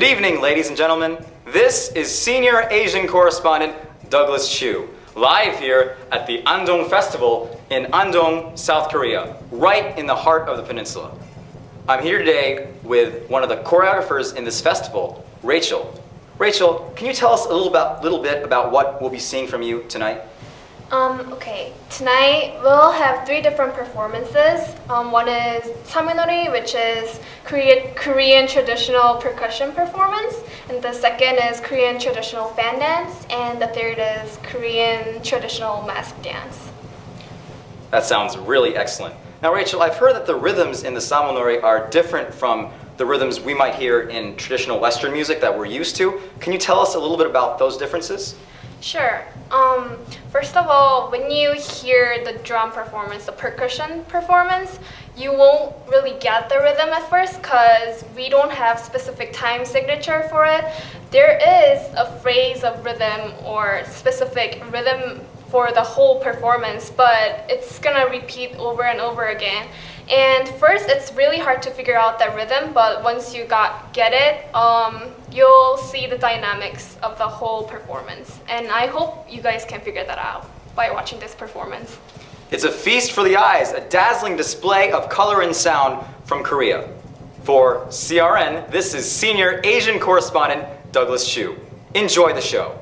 Good evening, ladies and gentlemen. This is Senior Asian Correspondent Douglas Chu, live here at the Andong Festival in Andong, South Korea, right in the heart of the peninsula. I'm here today with one of the choreographers in this festival, Rachel. Rachel, can you tell us a little bit about what we'll be seeing from you tonight? Okay, tonight we'll have 3 different performances. One is Saminori, which is Korean traditional percussion performance, and the second is Korean traditional fan dance, and the third is Korean traditional mask dance. That sounds really excellent. Now, Rachel, I've heard that the rhythms in the Saminori are different from the rhythms we might hear in traditional Western music that we're used to. Can you tell us a little bit about those differences? Sure. First of all, when you hear the drum performance, the percussion performance, you won't really get the rhythm at first because we don't have specific time signature for it. There is a phrase of rhythm or specific rhythm for the whole performance, but it's gonna repeat over and over again. And first, it's really hard to figure out that rhythm, but once you get it, you'll see the dynamics of the whole performance. And I hope you guys can figure that out by watching this performance. It's a feast for the eyes, a dazzling display of color and sound from Korea. For CRN, this is Senior Asian Correspondent Douglas Chu. Enjoy the show.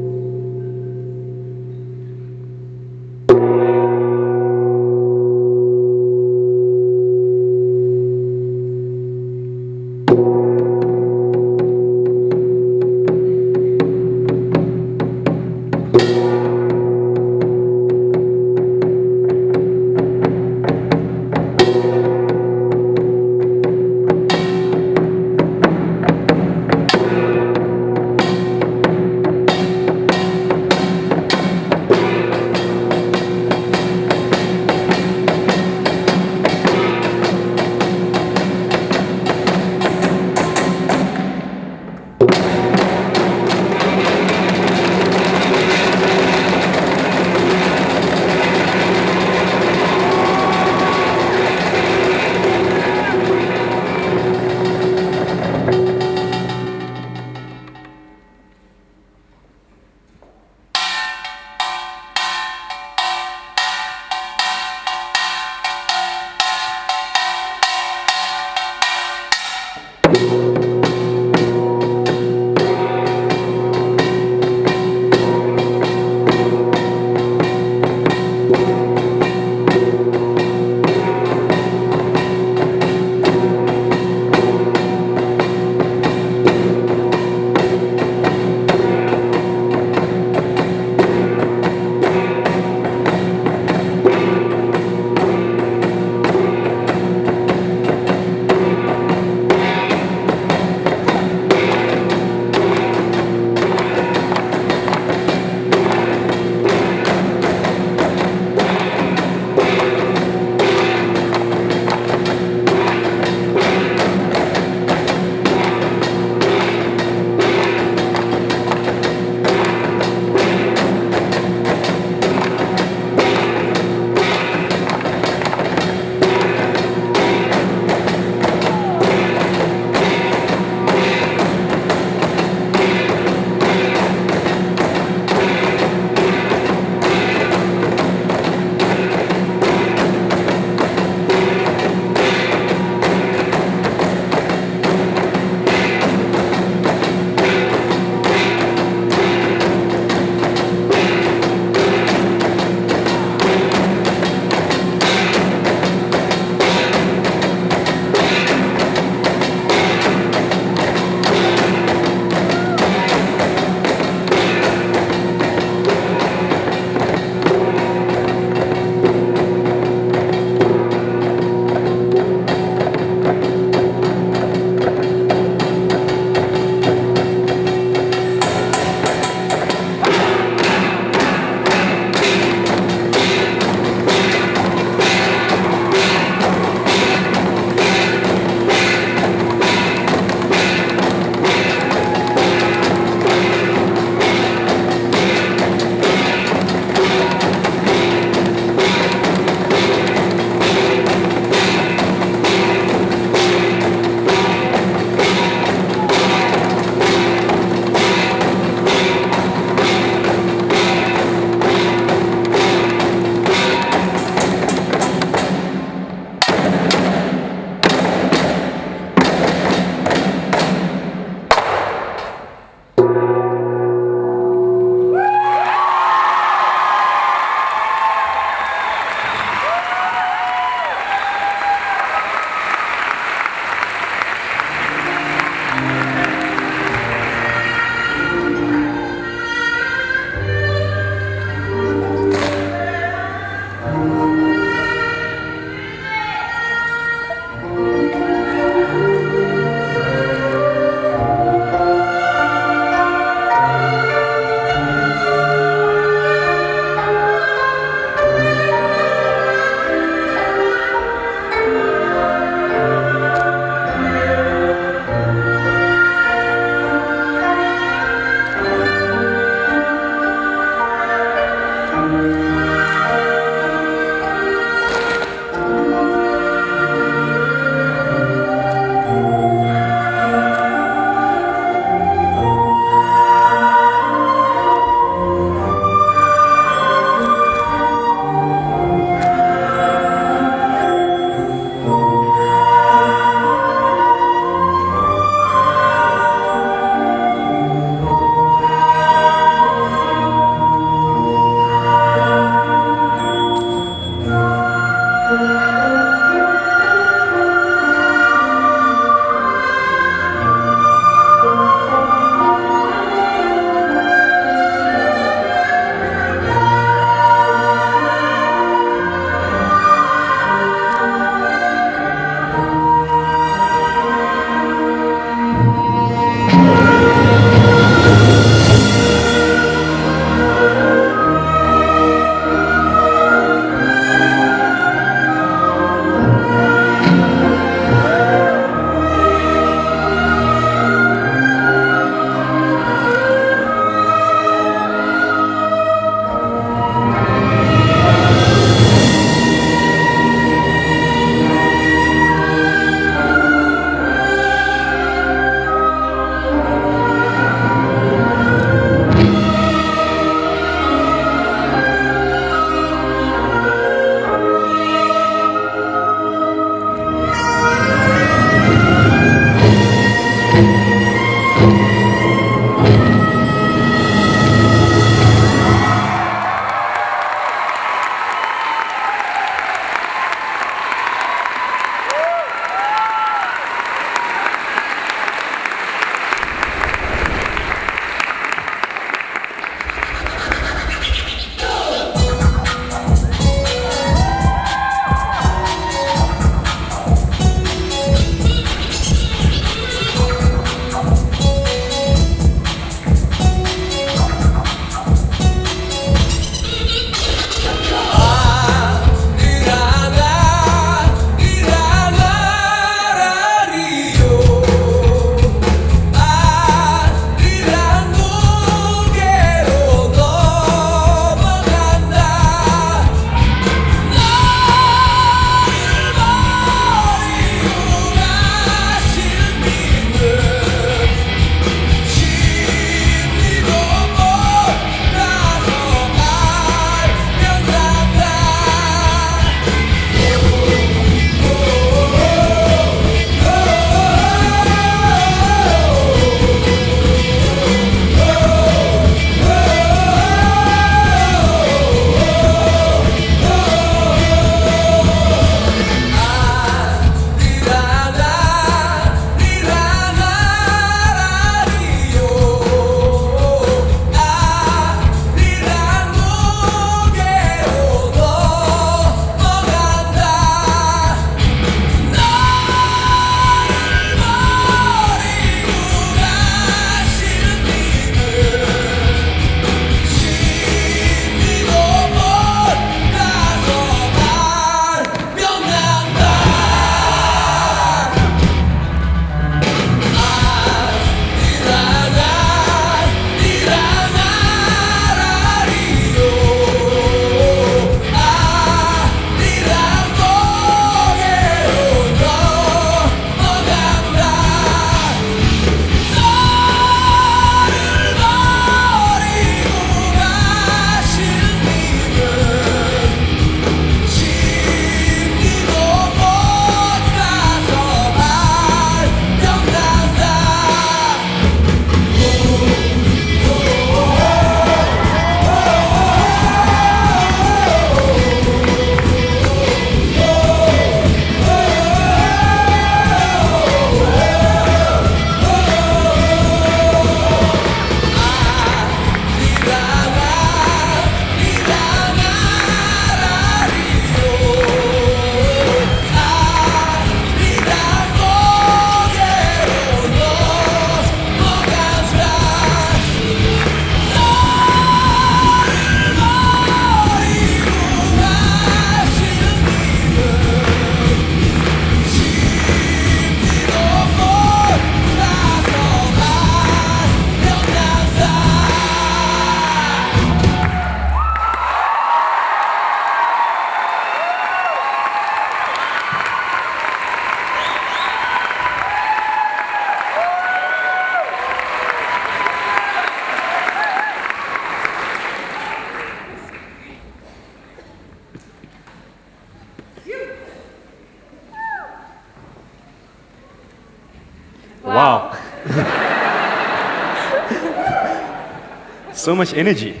So much energy.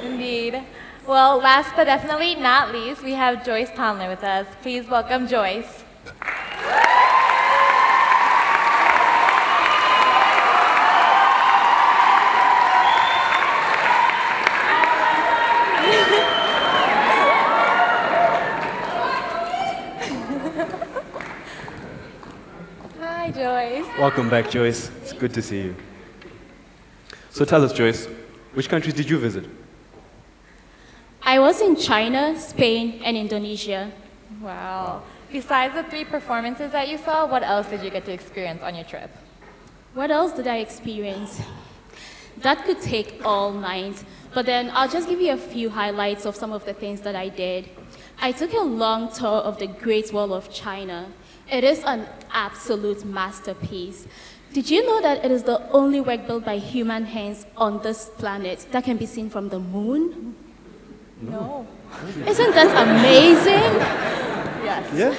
Indeed. Well, last but definitely not least, we have Joyce Tomlin with us. Please welcome Joyce. Hi, Joyce. Welcome back, Joyce. It's good to see you. So tell us, Joyce, which countries did you visit? I was in China, Spain, and Indonesia. Wow. Besides the 3 performances that you saw, what else did you get to experience on your trip? What else did I experience? That could take all night, but then I'll just give you a few highlights of some of the things that I did. I took a long tour of the Great Wall of China. It is an absolute masterpiece. Did you know that it is the only work built by human hands on this planet that can be seen from the moon? No. Isn't that amazing? Yes. Yeah.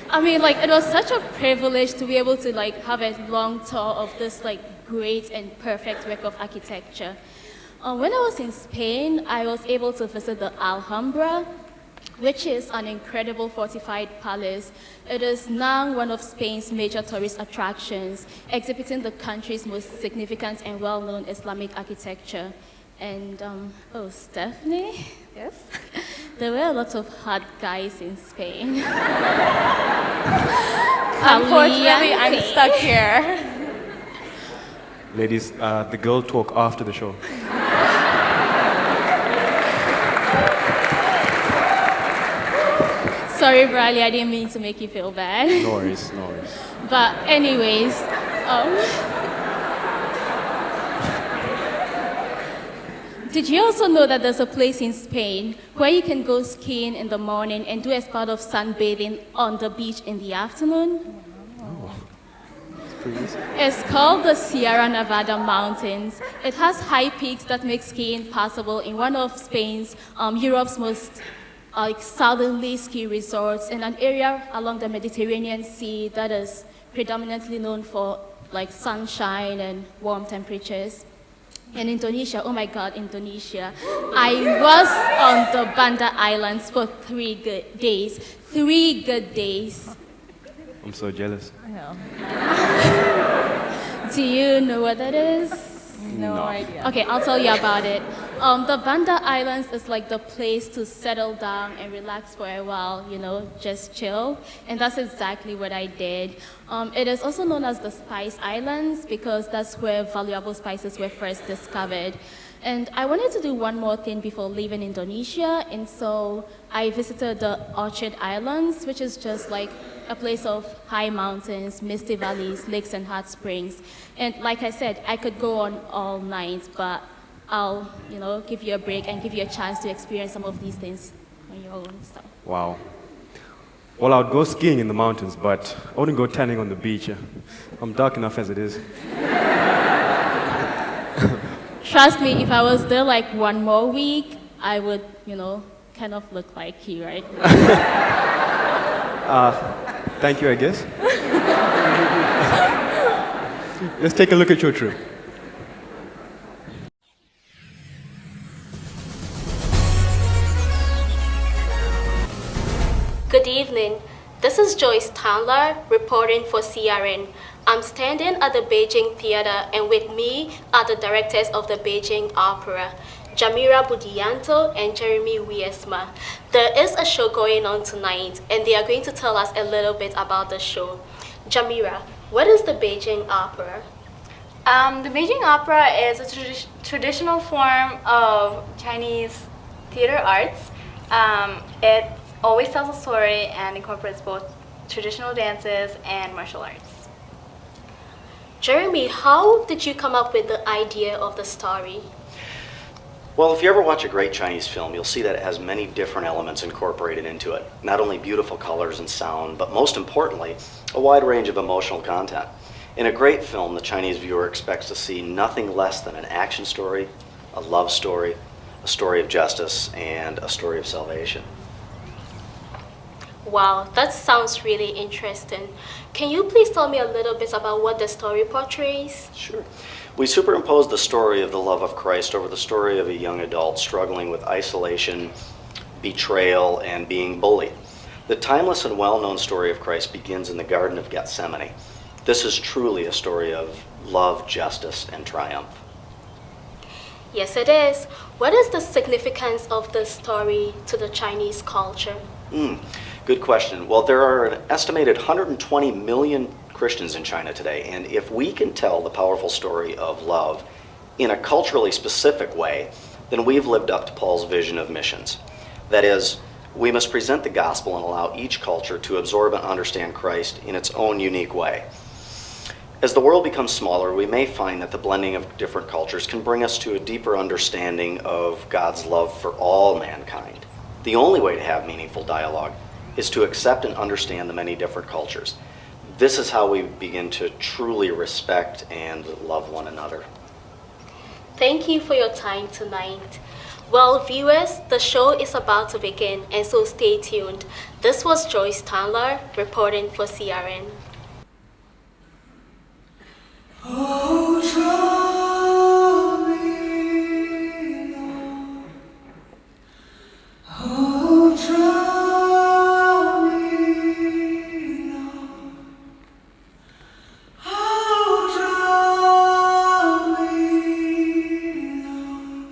I mean, like, it was such a privilege to be able to, like, have a long tour of this, like, great and perfect work of architecture. When I was in Spain, I was able to visit the Alhambra, which is an incredible fortified palace. It is now one of Spain's major tourist attractions, exhibiting the country's most significant and well-known Islamic architecture. And, oh, Stephanie? Yes? There were a lot of hot guys in Spain. Unfortunately, I'm stuck here. Ladies, the girl talk after the show. Sorry, Bradley, I didn't mean to make you feel bad. No worries, no worries. But anyways, did you also know that there's a place in Spain where you can go skiing in the morning and do as part of sunbathing on the beach in the afternoon? Oh, that's pretty easy. It's called the Sierra Nevada Mountains. It has high peaks that make skiing possible in one of Spain's, Europe's most southerly ski resorts in an area along the Mediterranean Sea that is predominantly known for like sunshine and warm temperatures. In Indonesia, oh my God, Indonesia. I was on the Banda Islands for 3 good days. 3 good days. I'm so jealous. I know. Do you know what that is? No idea. Okay, I'll tell you about it. The Banda Islands is like the place to settle down and relax for a while, you know, just chill. And that's exactly what I did. It is also known as the Spice Islands because that's where valuable spices were first discovered. And I wanted to do one more thing before leaving Indonesia, and so I visited the Orchid Islands, which is just like a place of high mountains, misty valleys, lakes, and hot springs. And like I said, I could go on all night, but I'll, you know, give you a break and give you a chance to experience some of these things on your own. So. Wow. Well, I would go skiing in the mountains, but I wouldn't go tanning on the beach. I'm dark enough as it is. Trust me, if I was there like one more week, I would, you know, kind of look like you, right? Thank you, I guess. Let's take a look at your trip. Good evening. This is Joyce Tandler reporting for CRN. I'm standing at the Beijing Theater, and with me are the directors of the Beijing Opera, Jamira Budianto and Jeremy Wiesma. There is a show going on tonight, and they are going to tell us a little bit about the show. Jamira, what is the Beijing Opera? The Beijing Opera is a traditional form of Chinese theater arts. It always tells a story and incorporates both traditional dances and martial arts. Jeremy, how did you come up with the idea of the story? Well, if you ever watch a great Chinese film, you'll see that it has many different elements incorporated into it. Not only beautiful colors and sound, but most importantly, a wide range of emotional content. In a great film, the Chinese viewer expects to see nothing less than an action story, a love story, a story of justice, and a story of salvation. Wow, that sounds really interesting. Can you please tell me a little bit about what the story portrays? Sure. We superimposed the story of the love of Christ over the story of a young adult struggling with isolation, betrayal, and being bullied. The timeless and well-known story of Christ begins in the Garden of Gethsemane. This is truly a story of love, justice, and triumph. Yes, it is. What is the significance of this story to the Chinese culture? Good question. Well, there are an estimated 120 million Christians in China today, and if we can tell the powerful story of love in a culturally specific way, then we've lived up to Paul's vision of missions. That is, we must present the gospel and allow each culture to absorb and understand Christ in its own unique way. As the world becomes smaller, we may find that the blending of different cultures can bring us to a deeper understanding of God's love for all mankind. The only way to have meaningful dialogue is to accept and understand the many different cultures. This is how we begin to truly respect and love one another. Thank you for your time tonight. Well, viewers, the show is about to begin, and so stay tuned. This was Joyce Tandler reporting for CRN. Oh, draw me, Lord. Oh, draw me, Lord. Oh, draw me, Lord.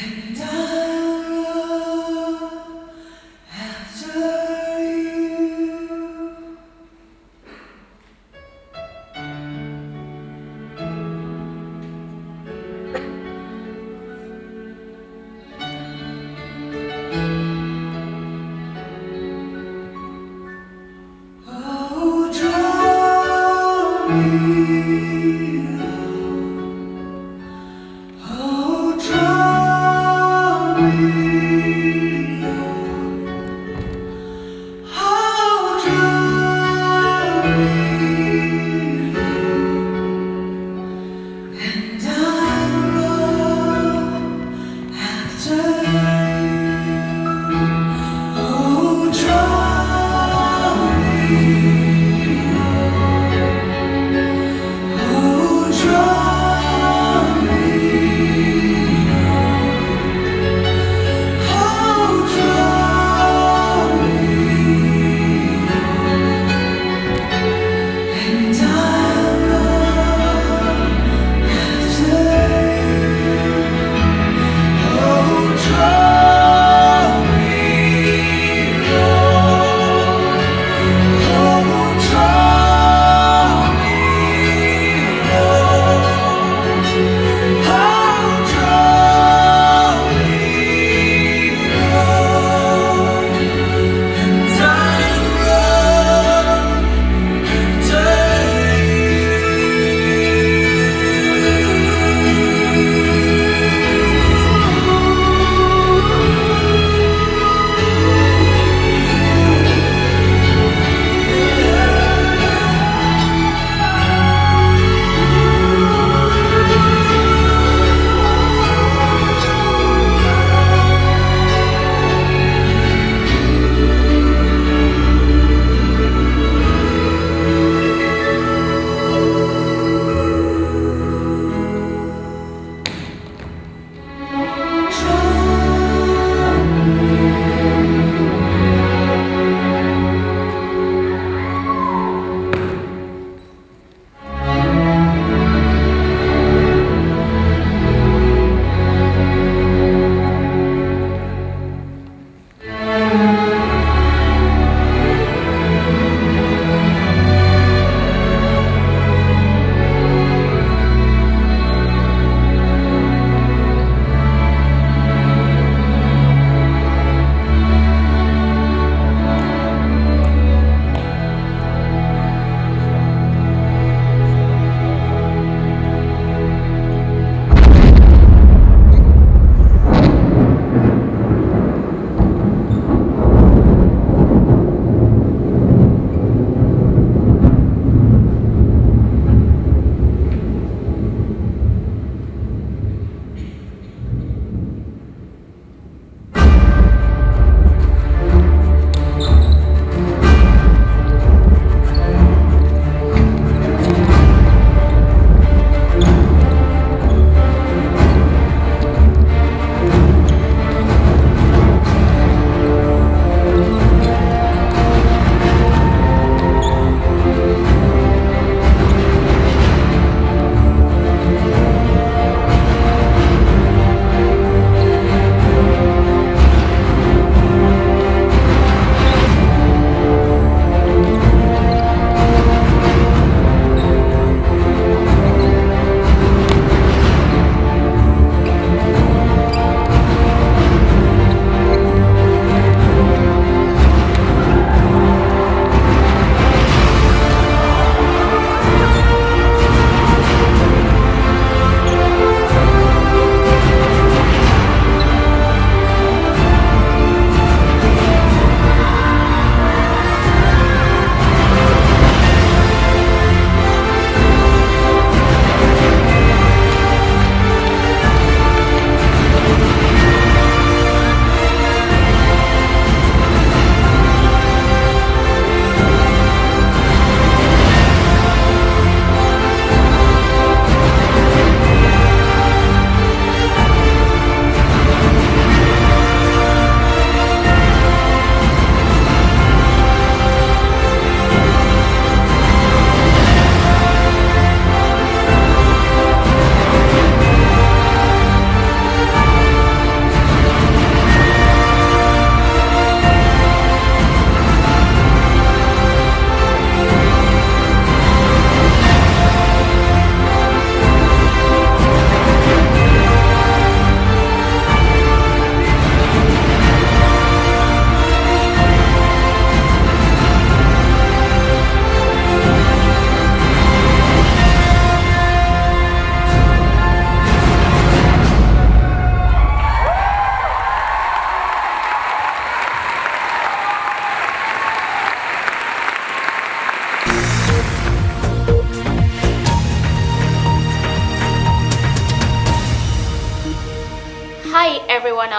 And I'll run after you. Oh, draw me, Lord. Oh, draw me, Lord. Oh, draw me, Lord. And I'll run after you. Oh, draw me, Lord. Oh, draw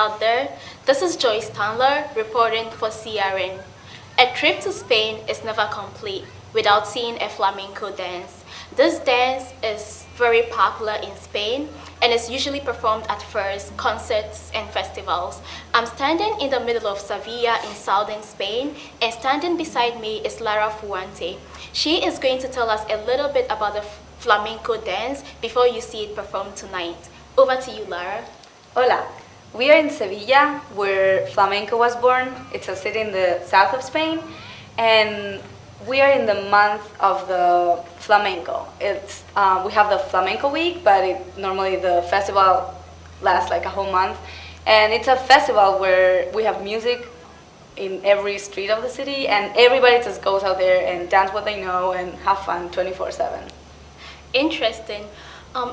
out there. This is Joyce Tandler reporting for CRN. A trip to Spain is never complete without seeing a flamenco dance. This dance is very popular in Spain and is usually performed at fairs, concerts, and festivals. I'm standing in the middle of Sevilla in southern Spain, and standing beside me is Lara Fuente. She is going to tell us a little bit about the flamenco dance before you see it performed tonight. Over to you, Lara. Hola. We are in Sevilla, where flamenco was born. It's a city in the south of Spain, and we are in the month of the flamenco. We have the flamenco week, but normally the festival lasts like a whole month. And it's a festival where we have music in every street of the city, and everybody just goes out there and dance what they know and have fun 24/7. Interesting.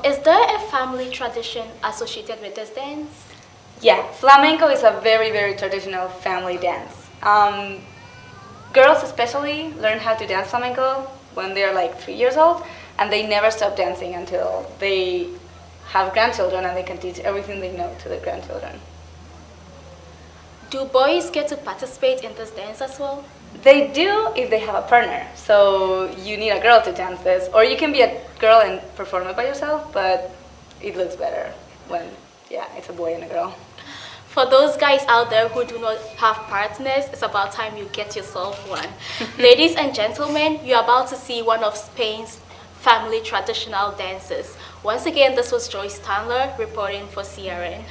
Is there a family tradition associated with this dance? Yeah, flamenco is a very, very traditional family dance. Girls especially learn how to dance flamenco when they're like 3 years old, and they never stop dancing until they have grandchildren, and they can teach everything they know to their grandchildren. Do boys get to participate in this dance as well? They do if they have a partner. So you need a girl to dance this, or you can be a girl and perform it by yourself, but it looks better when, it's a boy and a girl. For those guys out there who do not have partners, it's about time you get yourself one. Ladies and gentlemen, you're about to see one of Spain's family traditional dances. Once again, this was Joyce Tandler reporting for CRN.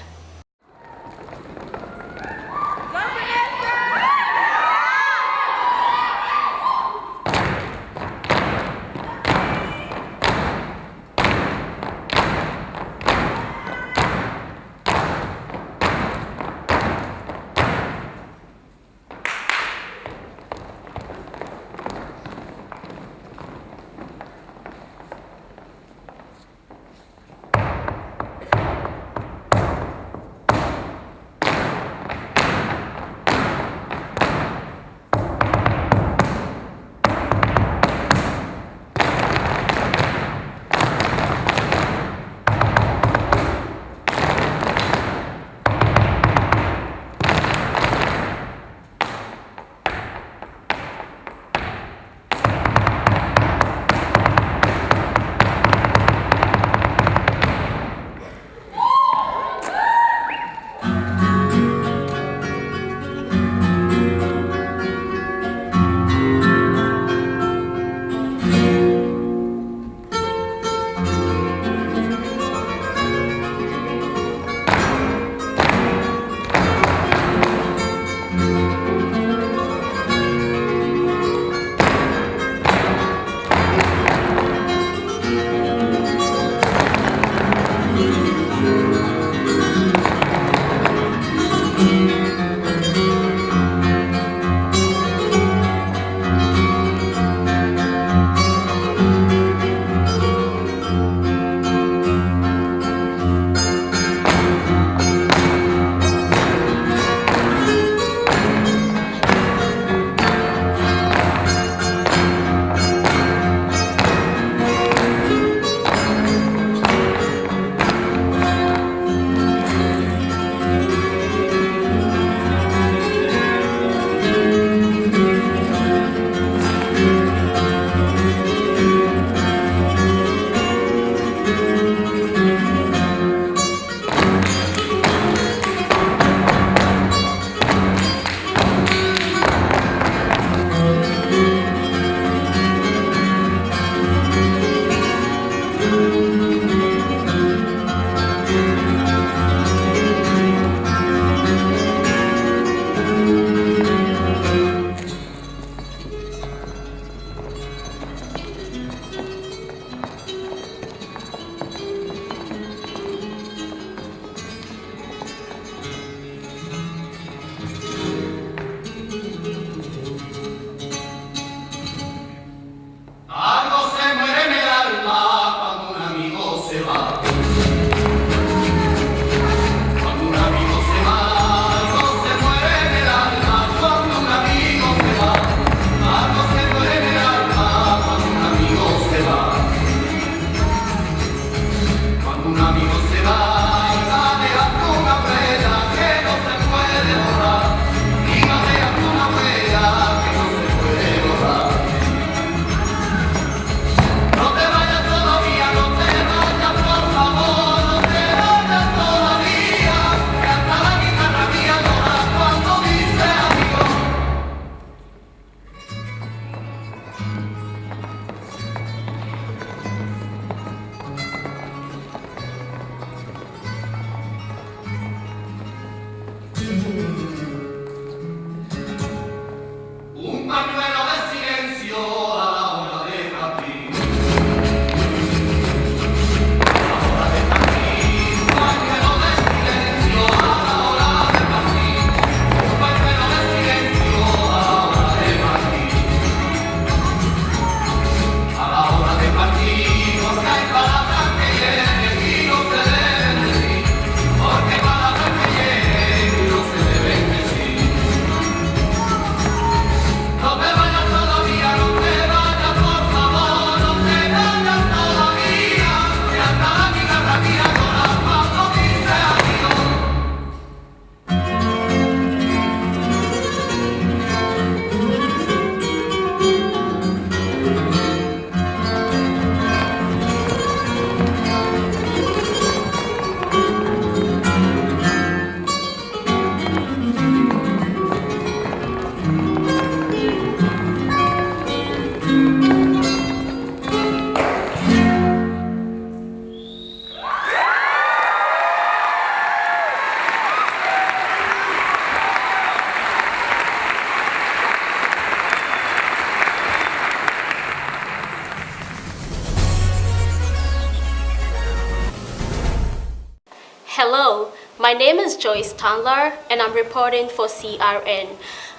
Hello, my name is Joyce Tandler and I'm reporting for CRN.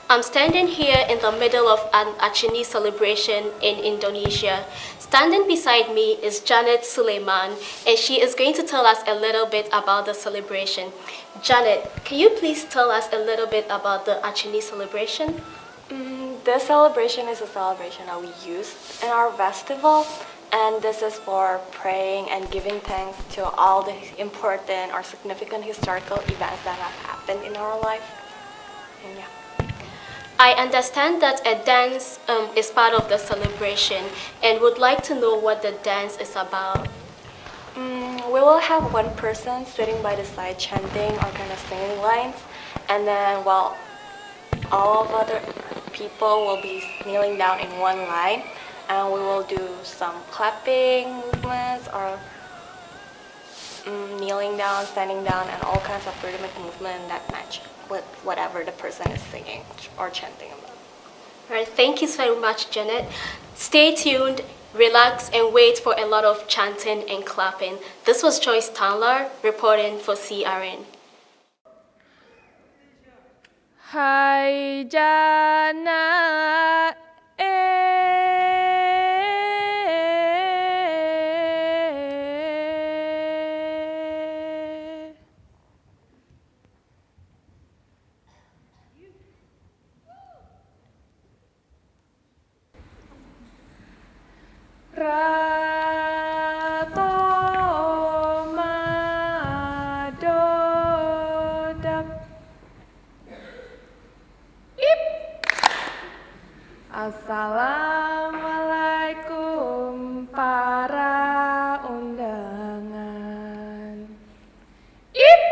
I'm standing here in the middle of an Achini celebration in Indonesia. Standing beside me is Janet Suleiman, and she is going to tell us a little bit about the celebration. Janet, can you please tell us a little bit about the Achini celebration? This celebration is a celebration that we use in our festival, and this is for praying and giving thanks to all the important or significant historical events that have happened in our life. And yeah. I understand that a dance is part of the celebration and would like to know what the dance is about. We will have one person sitting by the side chanting or kind of singing lines, and then while all of other people will be kneeling down in one line, and we will do some clapping movements or kneeling down, standing down, and all kinds of rhythmic movement that match with whatever the person is singing or chanting about. All right, thank you so much, Janet. Stay tuned, relax, and wait for a lot of chanting and clapping. This was Joyce Tandler reporting for CRN. Hai jana Rato madodap Ip Assalamualaikum para undangan Ip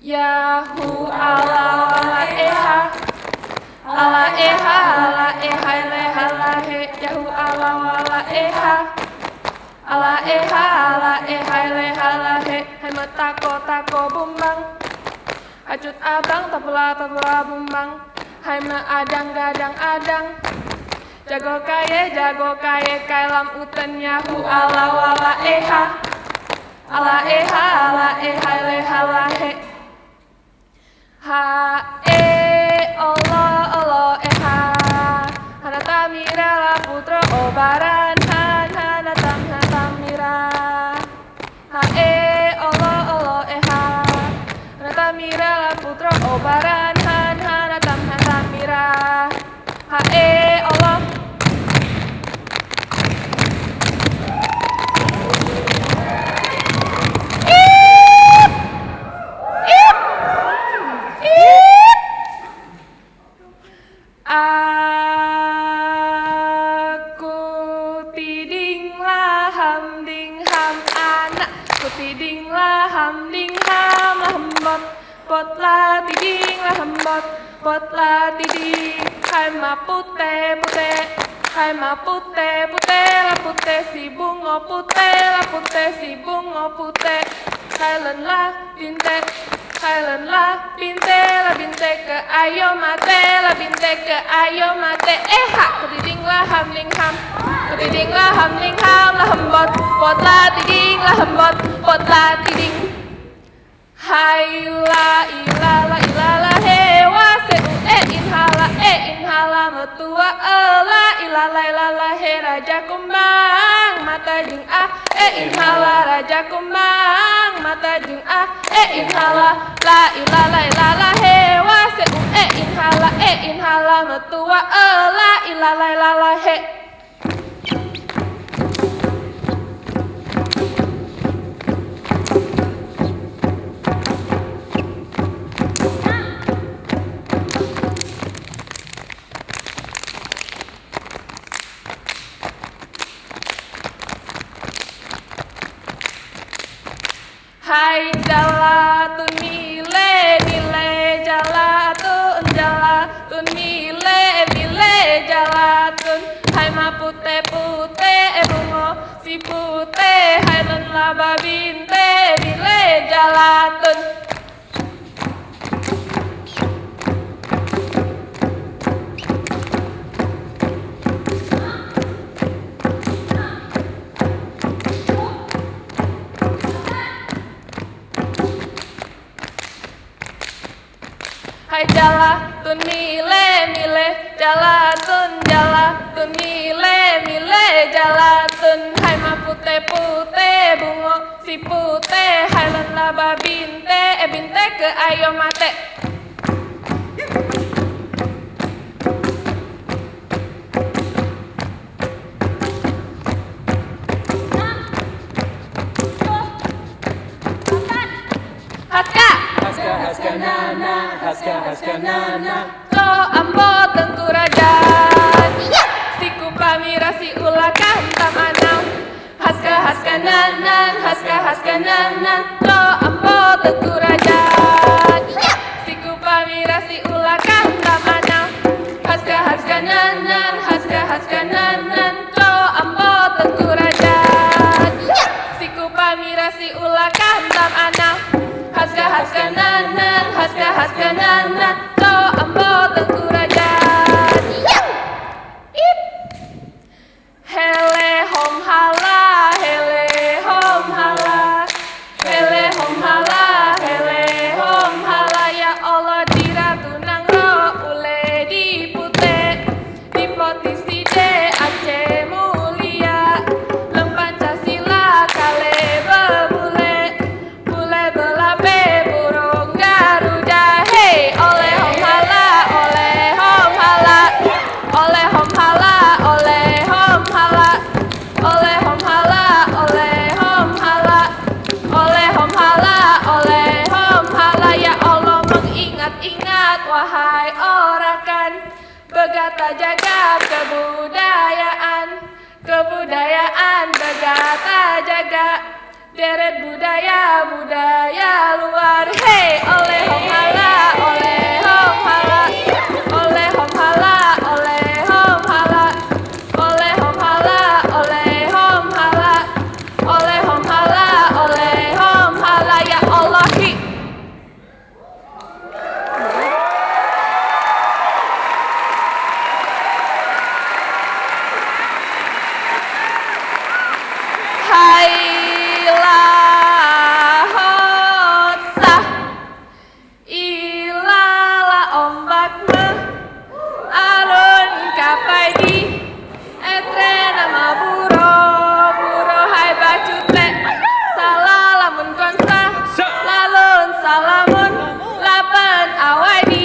Yahu ala eha ala eha ala eha leha lahe Yahu ala eha ala eha ala eha leha lahe Hai metako tako bumbang Acut abang tabla bumbang Hai meadang gadang adang Jago kaye kailam uten Yahu ala eha ala eha leha lahe Ha Allah eha Hanata mira la putra obaran hanata mira Ha Allah eha Hanata mira la putra obaran hanata mira Ha Allah Aku tiding laham ding ham anak Ku tiding laham ding ham laham bot la tiding laham bot la tiding Hai ma pute Hai ma pute la pute si bungo pute la pute si bungo pute Hai len la binte Kailan la binte ke ayo mate la binte ke ayo mate ha kudiding la ham ling ham kudiding la ham ling ham la hambot la tiding la hambot la tiding hai la ila he wa se inhala metua la he raja kumbang mata jing inhala raja kumbang mata jing inhala la he wa se inhala metua la he Hai dalatun nile jalatun. Hai jalatun mile mile jalatun jalatun mile mile jalatun. Hai ma pute pute bungo si pute. Hai len laba binte binte ke ayo mate. Haska Haska haska nana, haska haska nana. to ambo tengku rajan. Siku pamira si ulaka hentam anam. Haska haska nanan, haska haska nanan. To ambo tengku rajan. Siku pamira si ulaka hentam anam. Haska haska nanan, haska haska nanan. To ambo tengku rajan. Siku pamira si ulaka hentam anam. Haska haska nanan, haska haska nanan. To ambo tengku rajan. Hele hom hala, hele hom hala. Hele hom hala, hele hom hala. Ya Allah diratu nang ro ule di pute. Di potisi de Aceh mulia. Leng Pancasila kale bebule. Bule belabe burung Garuda. Hey oleh hom hala, oleh hom hala. Oleh hom hala, oleh hom hala. Oleh hom hala, oleh hom hala. Oleh hom hala, oleh hom hala. Ya Allah mengingat-ingat wahai orakan. Begata jaga kebudayaan. Kebudayaan begata jaga. Deret budaya, budaya luar. Hey oleh hom hala, oleh hom hala. Oleh hom hala, oleh hom hala. Oleh hom hala, oleh hom hala. Oleh hom hala, oleh hom hala. Ya Allah hi. Hai lahot sah. Ilala ombak meh alun kapai di etre nama buro buro hai bacute salalamun konsa lalun salamun lapan awai di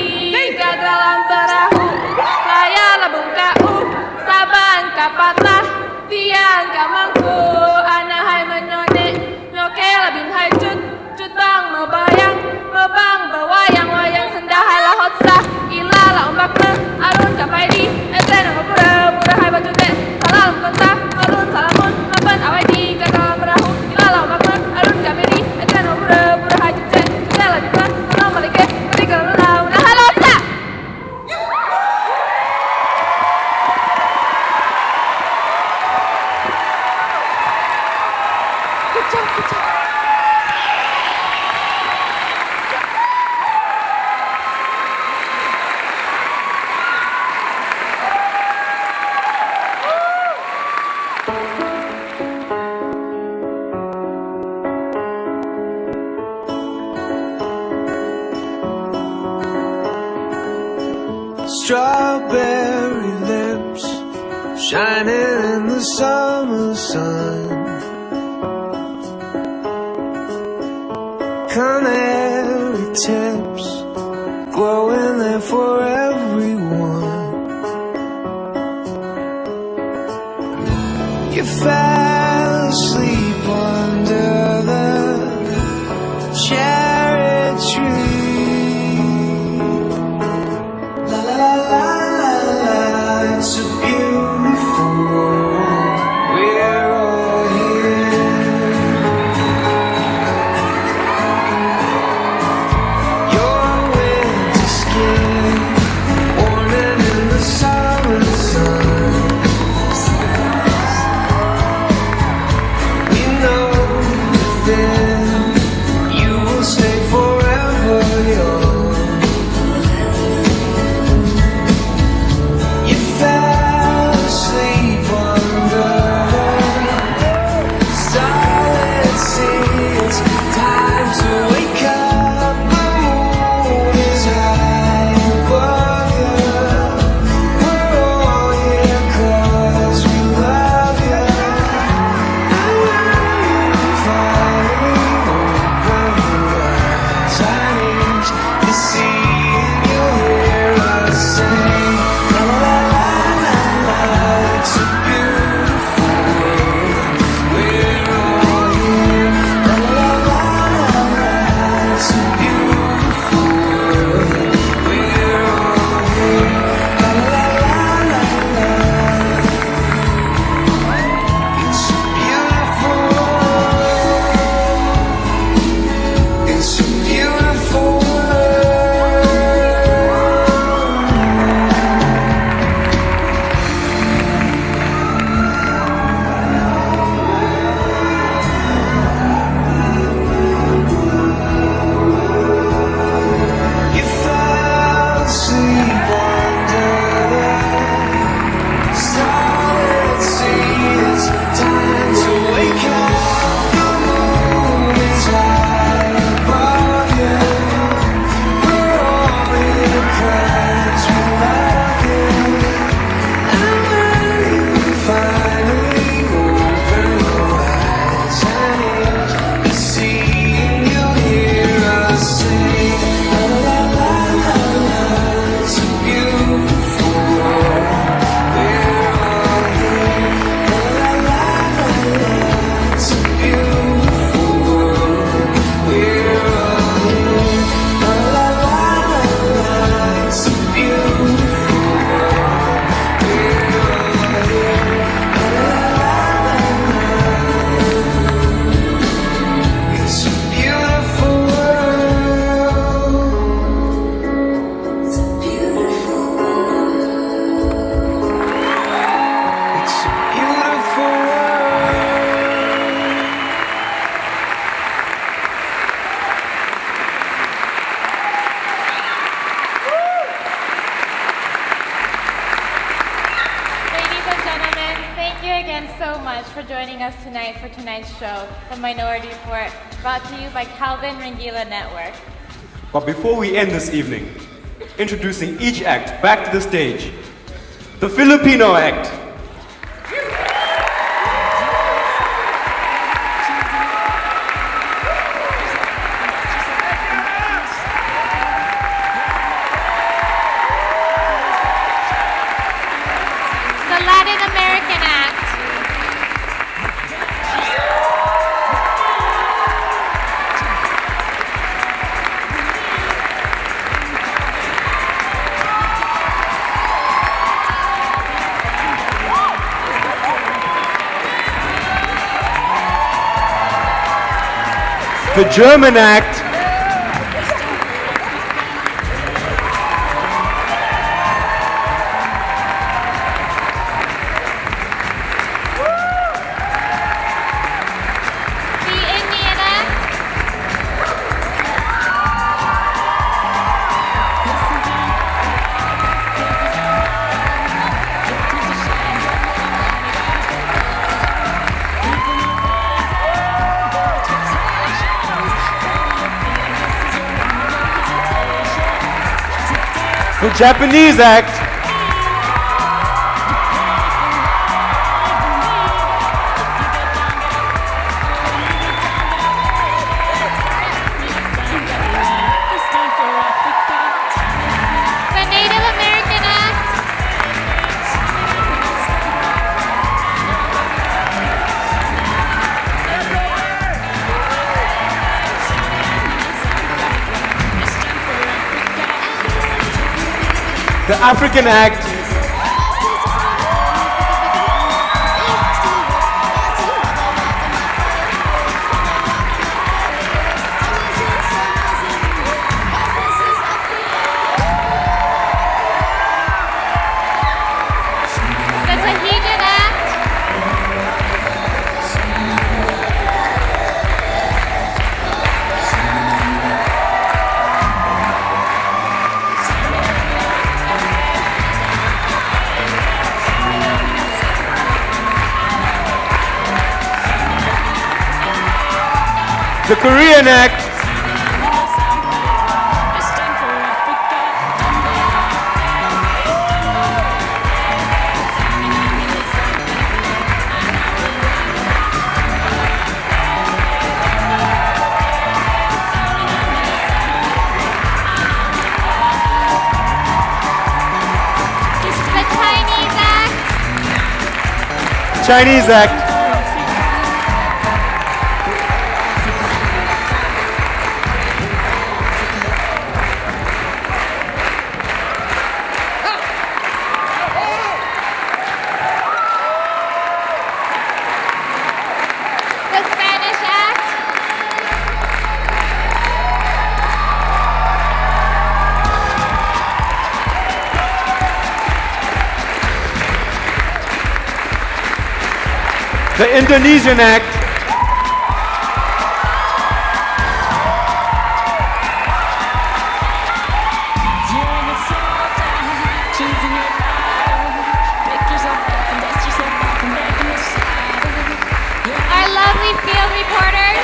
gadalam perahu saya labung kau saban kapatlah tiang kamangku ana hai menone nyoke labin hai cut cut bang mebayang mebang bewayang wayang sendah hai lahot sah ilala ombak meh alun kapai di ete nama pura pura hai bacute salam konsa alun salamun lapan awai di gadalam perahu ilala ombak meh alun kapai di ete nama pura pura hai cute cute labin meh tolong malike ketika lulau nah halot sah. Good job, good job. Strawberry lips shining in the summer sun. Canary tips glowing there for everyone. You fell asleep under the cherry tree. La la la la la, it's a beautiful world. We're all here. Your winter skin much for joining us tonight for tonight's show, The Minority Report, brought to you by Calvin Rangeela Network. But before we end this evening, introducing each act back to the stage, the Filipino Act. The Latin American Act. The German Act. The Indian Act. The Japanese Act. The Native American Act. The African Act. The Tahitian Act. The Korean Act. The Chinese Act. Chinese Act. The Spanish Act. The Indonesian Act. Our lovely field reporters.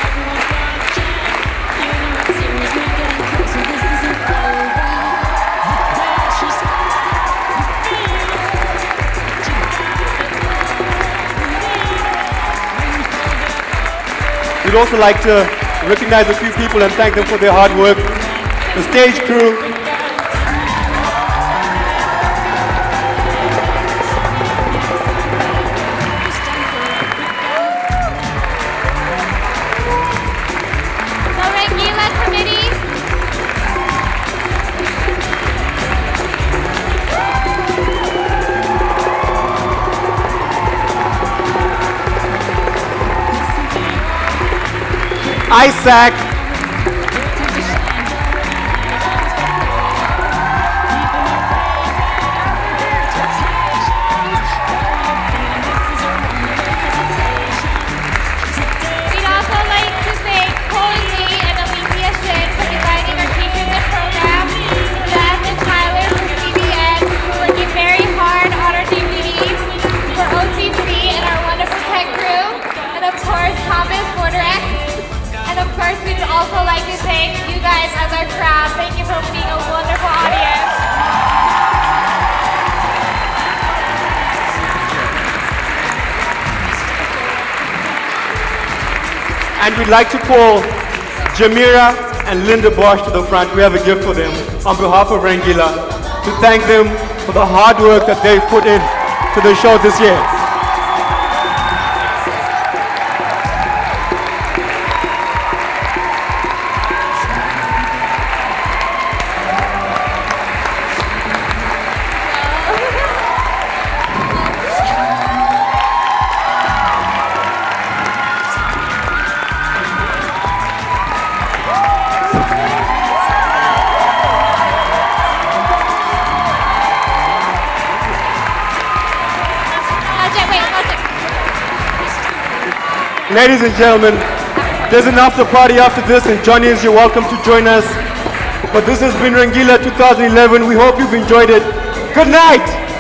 We'd also like to recognize a few people and thank them for their hard work. The stage crew. The Rangeela Committee. ISAC. We'd also like to thank Polynesia and Alicia Shin for designing our teachers and programs, Beth and Tyler for CBN, working very hard on our DVDs, for OCC and our wonderful tech crew And we'd like to call Jamira and Linda Bosch to the front. We have a gift for them on behalf of Rangeela to thank them for the hard work that they've put in to the show this year. Ladies and gentlemen, there's an after party after this, and Johnny's, you're welcome to join us. But this has been Rangeela 2011. We hope you've enjoyed it. Good night!